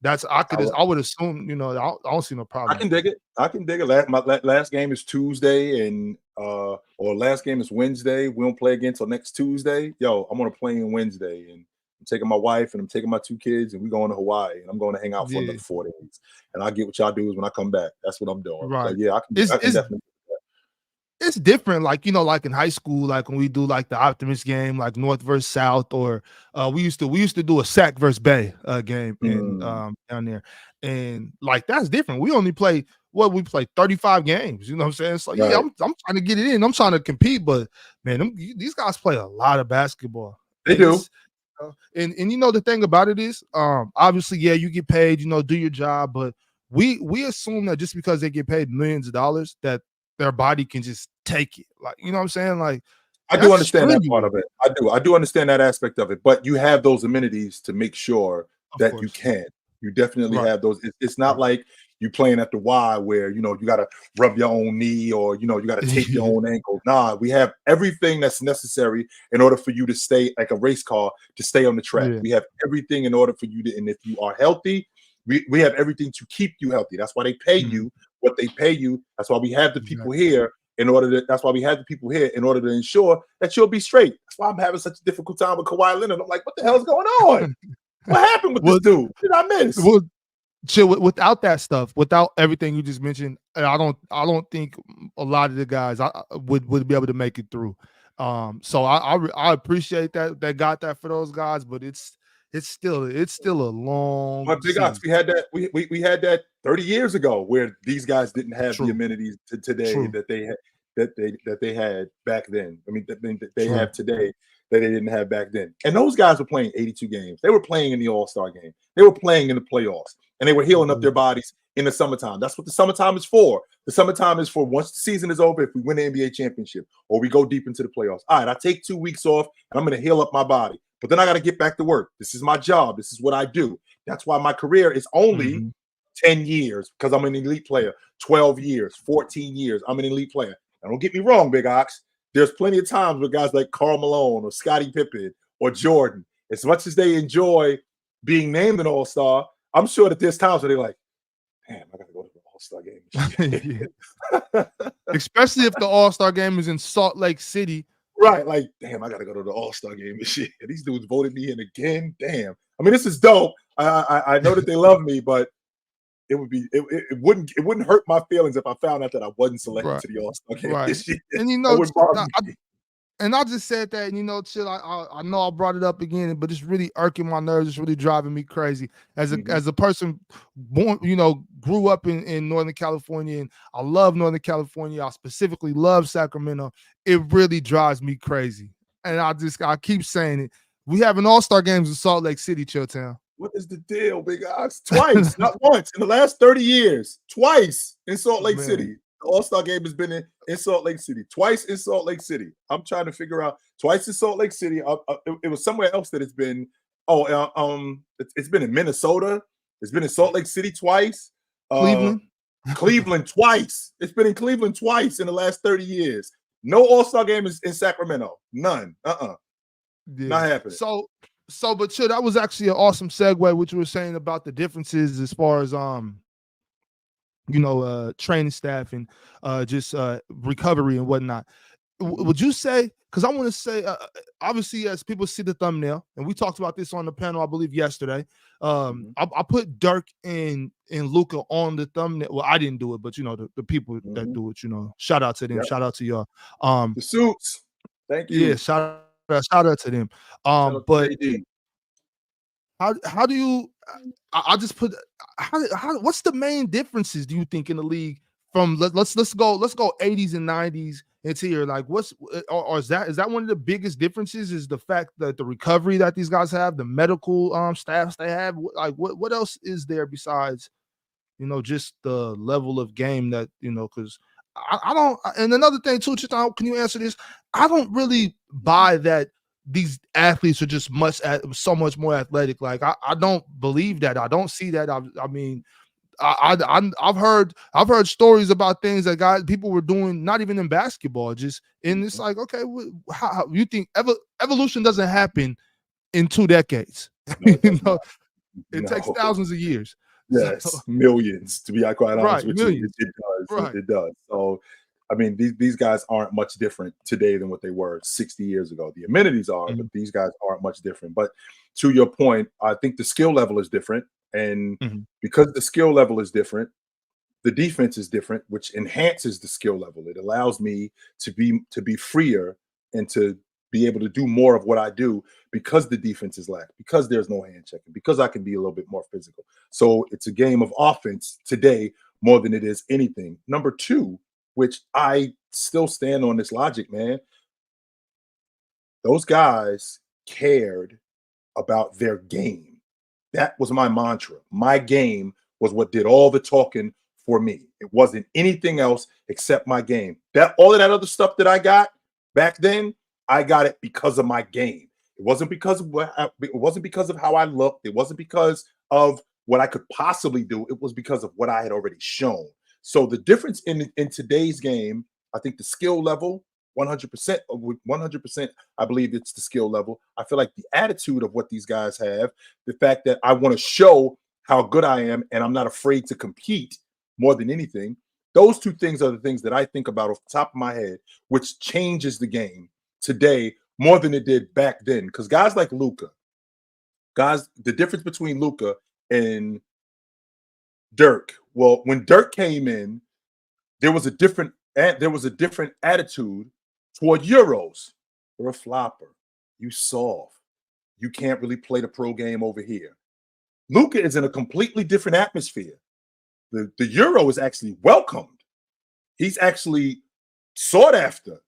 that's I would assume, you know, I don't see no problem. I can dig it. My last game is Tuesday and or last game is Wednesday. We don't play again till next Tuesday. Yo, I'm on a plane Wednesday and I'm taking my wife and I'm taking my 2 kids and we're going to Hawaii and I'm going to hang out for another 4 days. And I'll get what y'all do is when I come back. That's what I'm doing. Right. But yeah, I can definitely. It's different, like, you know, like in high school, like when we do like the Optimist game, like North versus South, or we used to do a Sac versus Bay game in down there, and like that's different. We only play 35 games, you know what I'm saying? So yeah, I'm trying to get it in. I'm trying to compete, but man, these guys play a lot of basketball. They do. And you know the thing about it is, obviously, yeah, you get paid, you know, do your job, but we assume that just because they get paid millions of dollars that their body can just take it. Like, you know what I'm saying? Like, I do understand that part of it. I do understand that aspect of it, but you have those amenities to make sure that you can. You definitely have those. It's not like you playing at the Y where, you know, you got to rub your own knee or, you know, you got to tape your own ankle. Nah, we have everything that's necessary in order for you to stay like a race car, to stay on the track. We have everything in order for you to, and if you are healthy, we have everything to keep you healthy. That's why they pay you what they pay you. That's why we have the people here that's why we have the people here in order to ensure that you'll be straight. That's why I'm having such a difficult time with Kawhi Leonard. I'm like, what the hell is going on? What happened with this dude? What did I miss? Well, chill, without that stuff, without everything you just mentioned, I don't think a lot of the guys would be able to make it through. So I appreciate that they got that for those guys, but it's still a long. But Big Ox, we had that 30 years ago where these guys didn't have the amenities today that they had that they had back then. I mean, that they have today that they didn't have back then. And those guys were playing 82 games. They were playing in the All-Star game. They were playing in the playoffs, and they were healing up their bodies in the summertime. That's what the summertime is for. The summertime is for once the season is over, if we win the NBA championship or we go deep into the playoffs. All right, I take 2 weeks off and I'm going to heal up my body. But then I got to get back to work. This is my job. This is what I do. That's why my career is only 10 years, because I'm an elite player. 12 years, 14 years, I'm an elite player. Now, don't get me wrong, Big Ox. There's plenty of times with guys like Karl Malone or Scottie Pippen or Jordan, as much as they enjoy being named an All-Star, I'm sure that there's times where they're like, damn, I gotta go to the All-Star game. Especially if the All-Star game is in Salt Lake City. Right, like, damn, I gotta go to the All-Star game and shit. These dudes voted me in again. Damn. I mean, this is dope. I know that they love me, but it wouldn't hurt my feelings if I found out that I wasn't selected to the All-Star game this year. And and I just said that, and chill. I know I brought it up again, but it's really irking my nerves. It's really driving me crazy. As a person born, grew up in Northern California, and I love Northern California. I specifically love Sacramento. It really drives me crazy, and I keep saying it. We have an All-Star games in Salt Lake City, Chilltown. What is the deal, big guys? Twice, not once, in the last 30 years. Twice in Salt Lake City. The All-Star game has been in Salt Lake City. Twice in Salt Lake City. I'm trying to figure out. Twice in Salt Lake City. It was somewhere else that it's been. It's been in Minnesota. It's been in Salt Lake City twice. Cleveland twice. It's been in Cleveland twice in the last 30 years. No All-Star game is in Sacramento. None. Not happening. But chill, that was actually an awesome segue, which you were saying about the differences as far as training staff and just recovery and whatnot. Would you say, because I want to say, obviously, as people see the thumbnail, and we talked about this on the panel, I believe, yesterday. I put Dirk and Luka on the thumbnail. Well, I didn't do it, but the people that do it, shout out to them. Yep. Shout out to y'all. The suits. Thank you. Yeah, shout out to them. But how do you? I just put how what's the main differences do you think in the league from let's go 80s and 90s into here, like what's or is that one of the biggest differences is the fact that the recovery that these guys have, the medical staffs they have, like what else is there besides just the level of game that because I don't. And another thing too, can you answer this? I don't really buy that these athletes are just so much more athletic. Like I don't believe that. I don't see that. I mean, I've heard stories about things that people were doing, not even in basketball, and it's like, okay, how you think evolution doesn't happen in 2 decades? No, it takes thousands of years. Yes, millions, to be quite honest with you. It does. Right. It does. So, I mean, these guys aren't much different today than what they were 60 years ago. The amenities are, but these guys aren't much different. But to your point, I think the skill level is different. And because the skill level is different, the defense is different, which enhances the skill level. It allows me to be freer and to be able to do more of what I do because the defense is lack, because there's no hand checking, because I can be a little bit more physical. So it's a game of offense today more than it is anything. Number 2, which I still stand on this logic, man. Those guys cared about their game. That was my mantra. My game was what did all the talking for me. It wasn't anything else except my game. All of that other stuff that I got back then, I got it because of my game. It wasn't because of how I looked. It wasn't because of what I could possibly do. It was because of what I had already shown. So the difference in today's game, I think the skill level, 100%, I believe it's the skill level. I feel like the attitude of what these guys have, the fact that I want to show how good I am and I'm not afraid to compete more than anything. Those 2 things are the things that I think about off the top of my head, which changes the game today more than it did back then. Because guys like Luka, the difference between Luka and Dirk. Well, when Dirk came in, there was a different attitude toward Euros. You're a flopper. You soft. You can't really play the pro game over here. Luka is in a completely different atmosphere. The Euro is actually welcomed. He's actually sought after.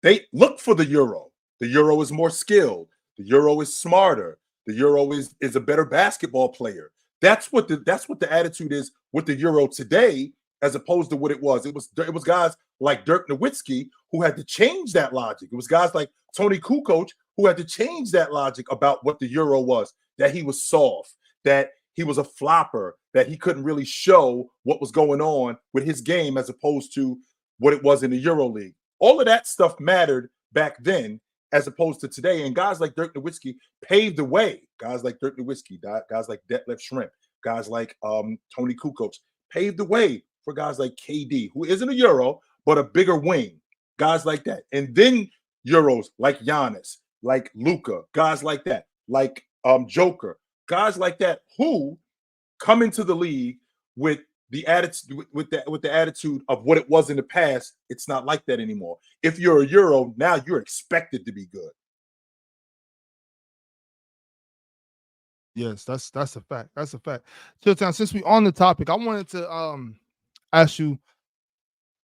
They look for the Euro. The Euro is more skilled. The Euro is smarter. The Euro is a better basketball player. That's what the attitude is with the Euro today, as opposed to what it was. It was guys like Dirk Nowitzki who had to change that logic. It was guys like Tony Kukoc who had to change that logic about what the Euro was, that he was soft, that he was a flopper, that he couldn't really show what was going on with his game as opposed to what it was in the Euro League. All of that stuff mattered back then, as opposed to today. And guys like Dirk Nowitzki paved the way. Guys like Dirk Nowitzki, guys like Detlef Schrempf, guys like Tony Kukoc paved the way for guys like KD, who isn't a Euro, but a bigger wing. Guys like that. And then Euros like Giannis, like Luka, guys like that, like Joker, guys like that who come into the league with the attitude, with the attitude of what it was in the past. It's not like that anymore. If you're a Euro, now you're expected to be good. Yes, that's a fact. That's a fact. Chilltown, since we on the topic, I wanted to ask you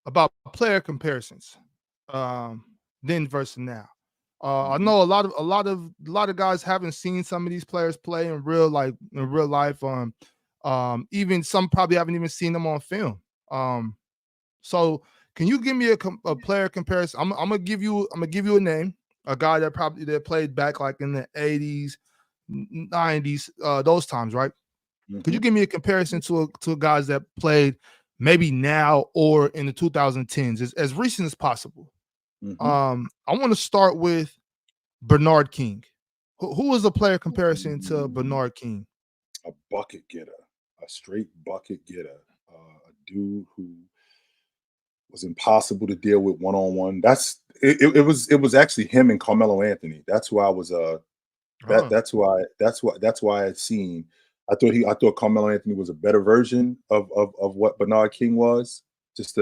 about player comparisons, then versus now. I know a lot of guys haven't seen some of these players play in real life. Even some probably haven't even seen them on film. So can you give me a player comparison? I'm gonna give you a name, a guy that played back like in the 80s, 90s, those times, right? Could you give me a comparison to guys that played maybe now or in the 2010s, as recent as possible? I want to start with Bernard King. Who was a player comparison to Bernard King? A bucket getter, a straight bucket getter, a dude who was impossible to deal with one-on-one. It was actually him and Carmelo Anthony. That's why I was that's why I seen. I thought Carmelo Anthony was a better version of what Bernard King was. Just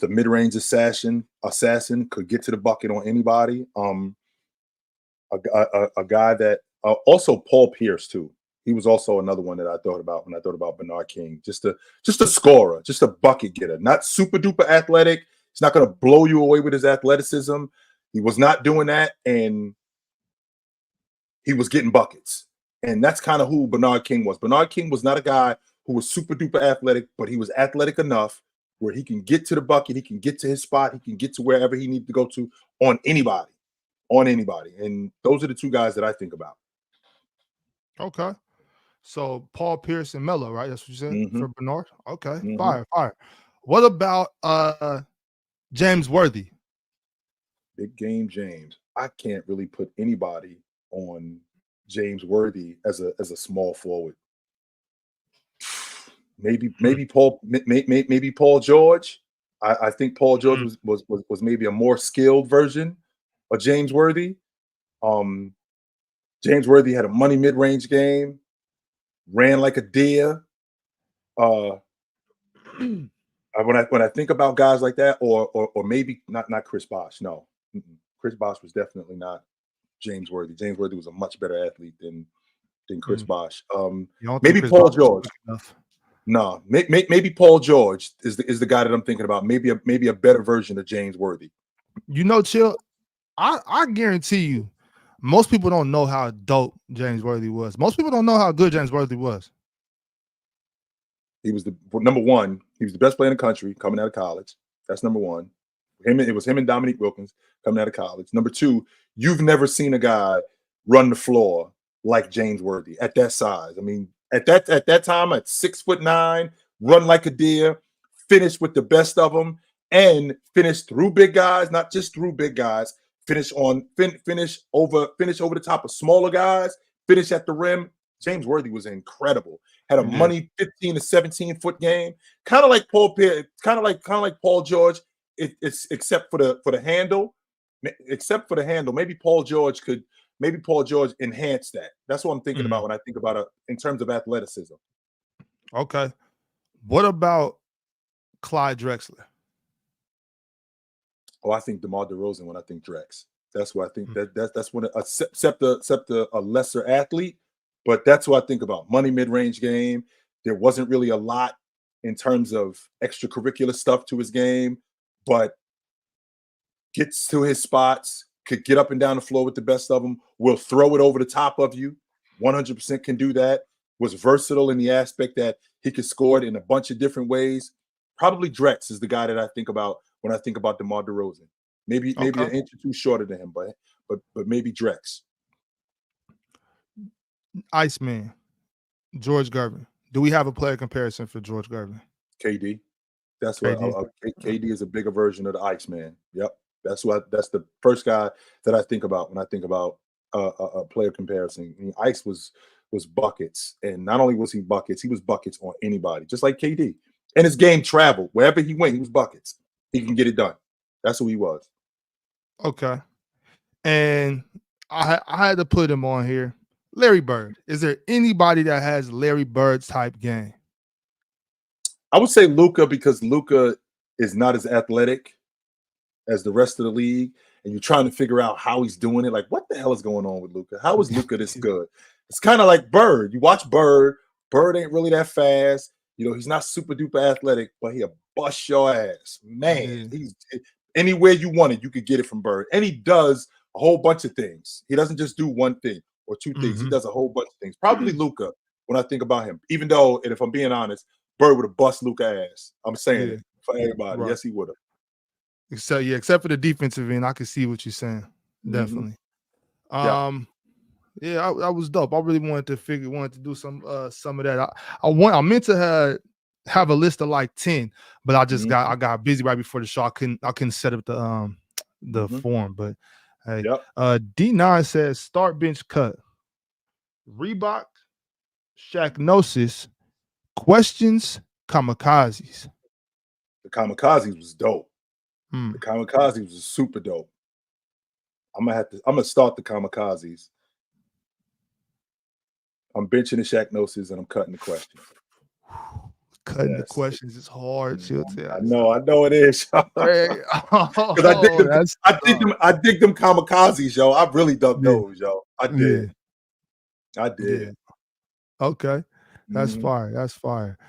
a mid-range assassin, could get to the bucket on anybody. A guy that also Paul Pierce too. He was also another one that I thought about when I thought about Bernard King. Just a scorer, just a bucket getter. Not super duper athletic. He's not going to blow you away with his athleticism. He was not doing that, and he was getting buckets. And that's kind of who Bernard King was. Bernard King was not a guy who was super duper athletic, but he was athletic enough where he can get to the bucket, he can get to his spot, he can get to wherever he needs to go to on anybody. And those are the two guys that I think about. Okay. So Paul Pierce and Melo, right? That's what you said for Bernard? Okay. Fire. What about James Worthy? Big game James. I can't really put anybody on James Worthy as a small forward. Maybe Paul George. I think Paul George was maybe a more skilled version of James Worthy. James Worthy had a money mid-range game, ran like a deer. When I think about guys like that, or maybe not Chris Bosh. No, Chris Bosh was definitely not James Worthy. James Worthy was a much better athlete than Chris Bosh. Maybe Paul George. No, maybe Paul George is the guy that I'm thinking about. Maybe a better version of James Worthy. Chill. I guarantee you, most people don't know how dope James Worthy was. Most people don't know how good James Worthy was. He was number one. He was the best player in the country coming out of college. That's number one. It was him and Dominique Wilkins coming out of college. Number two, you've never seen a guy run the floor like James Worthy at that size. I mean, at that time, at 6'9", run like a deer, finish with the best of them, and finish through big guys, not just through big guys. Finish over the top of smaller guys. Finish at the rim. James Worthy was incredible. Had a money 15 to 17 foot game, kind of like Paul Pierce, kind of like Paul George. It's except for the handle. Maybe Paul George enhance that. That's what I'm thinking about when I think about it in terms of athleticism. Okay. What about Clyde Drexler? Oh, I think DeMar DeRozan when I think Drex. That's what I think. That's when except a lesser athlete, but that's what I think about. Money mid-range game. There wasn't really a lot in terms of extracurricular stuff to his game, but gets to his spots, could get up and down the floor with the best of them, will throw it over the top of you, 100% can do that, was versatile in the aspect that he could score it in a bunch of different ways. Probably Drex is the guy that I think about when I think about DeMar DeRozan. Maybe an inch or two shorter than him, but maybe Drex. Iceman, George Gervin. Do we have a player comparison for George Gervin? KD. That's what KD is a bigger version of the Iceman. Yep. That's the first guy that I think about when I think about a player comparison. I mean, Ice was buckets, and not only was he was buckets on anybody, just like KD. And his game traveled wherever he went. He was buckets. He can get it done. That's who he was. Okay, and I had to put him on here. Larry Bird. Is there anybody that has Larry Bird's type game? I would say Luka, because Luka is not as athletic as the rest of the league, and you're trying to figure out how he's doing it. Like, what the hell is going on with Luka? How is Luka this good? It's kind of like Bird. You watch Bird. Bird ain't really that fast. You know, he's not super duper athletic, but he'll bust your ass. Man, he's anywhere you want it, you could get it from Bird. And he does a whole bunch of things. He doesn't just do one thing or two things. He does a whole bunch of things. Probably Luka, when I think about him. Even though, and if I'm being honest, Bird would have bust Luka ass. I'm saying it for everybody. Right. Yes, he would have. Except for the defensive end, I can see what you're saying. Definitely. Yeah, I was dope. I really wanted to do some of that. I meant to have a list of like 10, but I just got busy right before the show. I couldn't set up the form. But hey, D9 says start bench cut. Reebok, Shaqnosis, questions, Kamikazis. The Kamikazis was dope. The Kamikazis was super dope. I'm gonna start the Kamikazis. I'm benching the Shaqnosis and I'm cutting the questions. Cutting the questions is hard. I know it is. Because I dig them Kamikazis, yo. I really dug those, yo. I did. Yeah. Okay, that's fire. That's fire.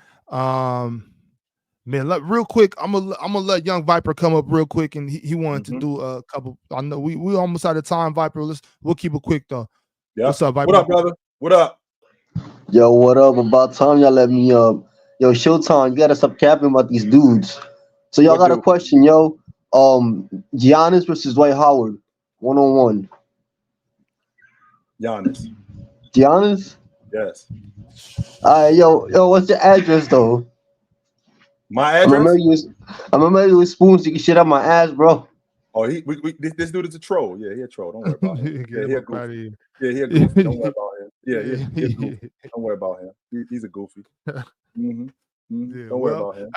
Man, real quick, I'm gonna let Young Viper come up real quick, and he wanted to do a couple. I know we almost out of time, Viper. We'll keep it quick though. Yeah. What's up, Viper? What up, brother? What up? Yo, what up? About time y'all let me up. Yo, Showtime, you gotta stop capping about these dudes. So y'all got a question, yo. Giannis versus Dwight Howard, 1-on-1. Giannis? Yes. Yo, what's your address though? My address? I remember you with spoons sticking shit up my ass, bro. Oh, this dude is a troll. Yeah, he a troll. Don't worry about him. He a goofy. Yeah, he a goofy. Don't worry about him. Yeah, he a goofy. Don't worry about him. He's a goofy. Don't worry about him.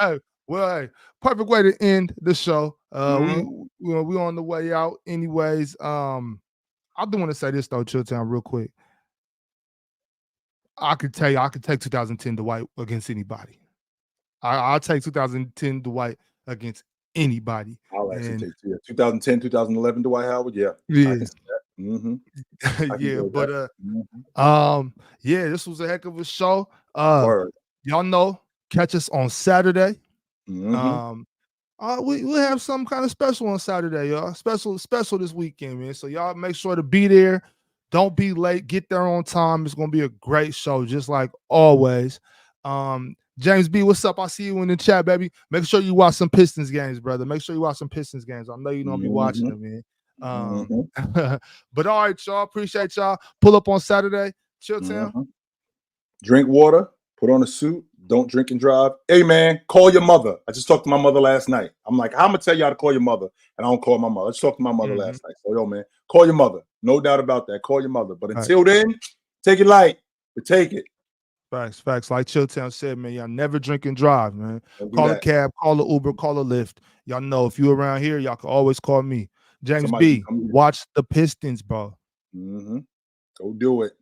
Hey, perfect way to end the show. We on the way out anyways. I do want to say this though, Chilltown, real quick. I could take 2010 Dwight against anybody. I'll take 2010 Dwight against anybody. I'll actually take 2010, 2011 Dwight Howard. Yeah. I can see that. This was a heck of a show. Y'all know, catch us on Saturday. We'll have some kind of special on Saturday, y'all. Special this weekend, man. So y'all make sure to be there. Don't be late. Get there on time. It's gonna be a great show, just like always. James B, what's up? I see you in the chat, baby. Make sure you watch some Pistons games, brother. Make sure you watch some Pistons games. I know you're gonna be watching them, man. But all right, y'all. Appreciate y'all. Pull up on Saturday. Chilltown. Drink water. Put on a suit. Don't drink and drive. Hey, man, call your mother. I just talked to my mother last night. I'm like, I'm gonna tell y'all to call your mother, and I don't call my mother. I just talked to my mother last night. So, yo, man, call your mother. No doubt about that. Call your mother. But until then, take it light, but take it. Facts. Like Chilltown said, man, y'all never drink and drive, man. Call a cab, call a Uber, call a Lyft. Y'all know if you around here, y'all can always call me. James B, watch the Pistons, bro. Go do it.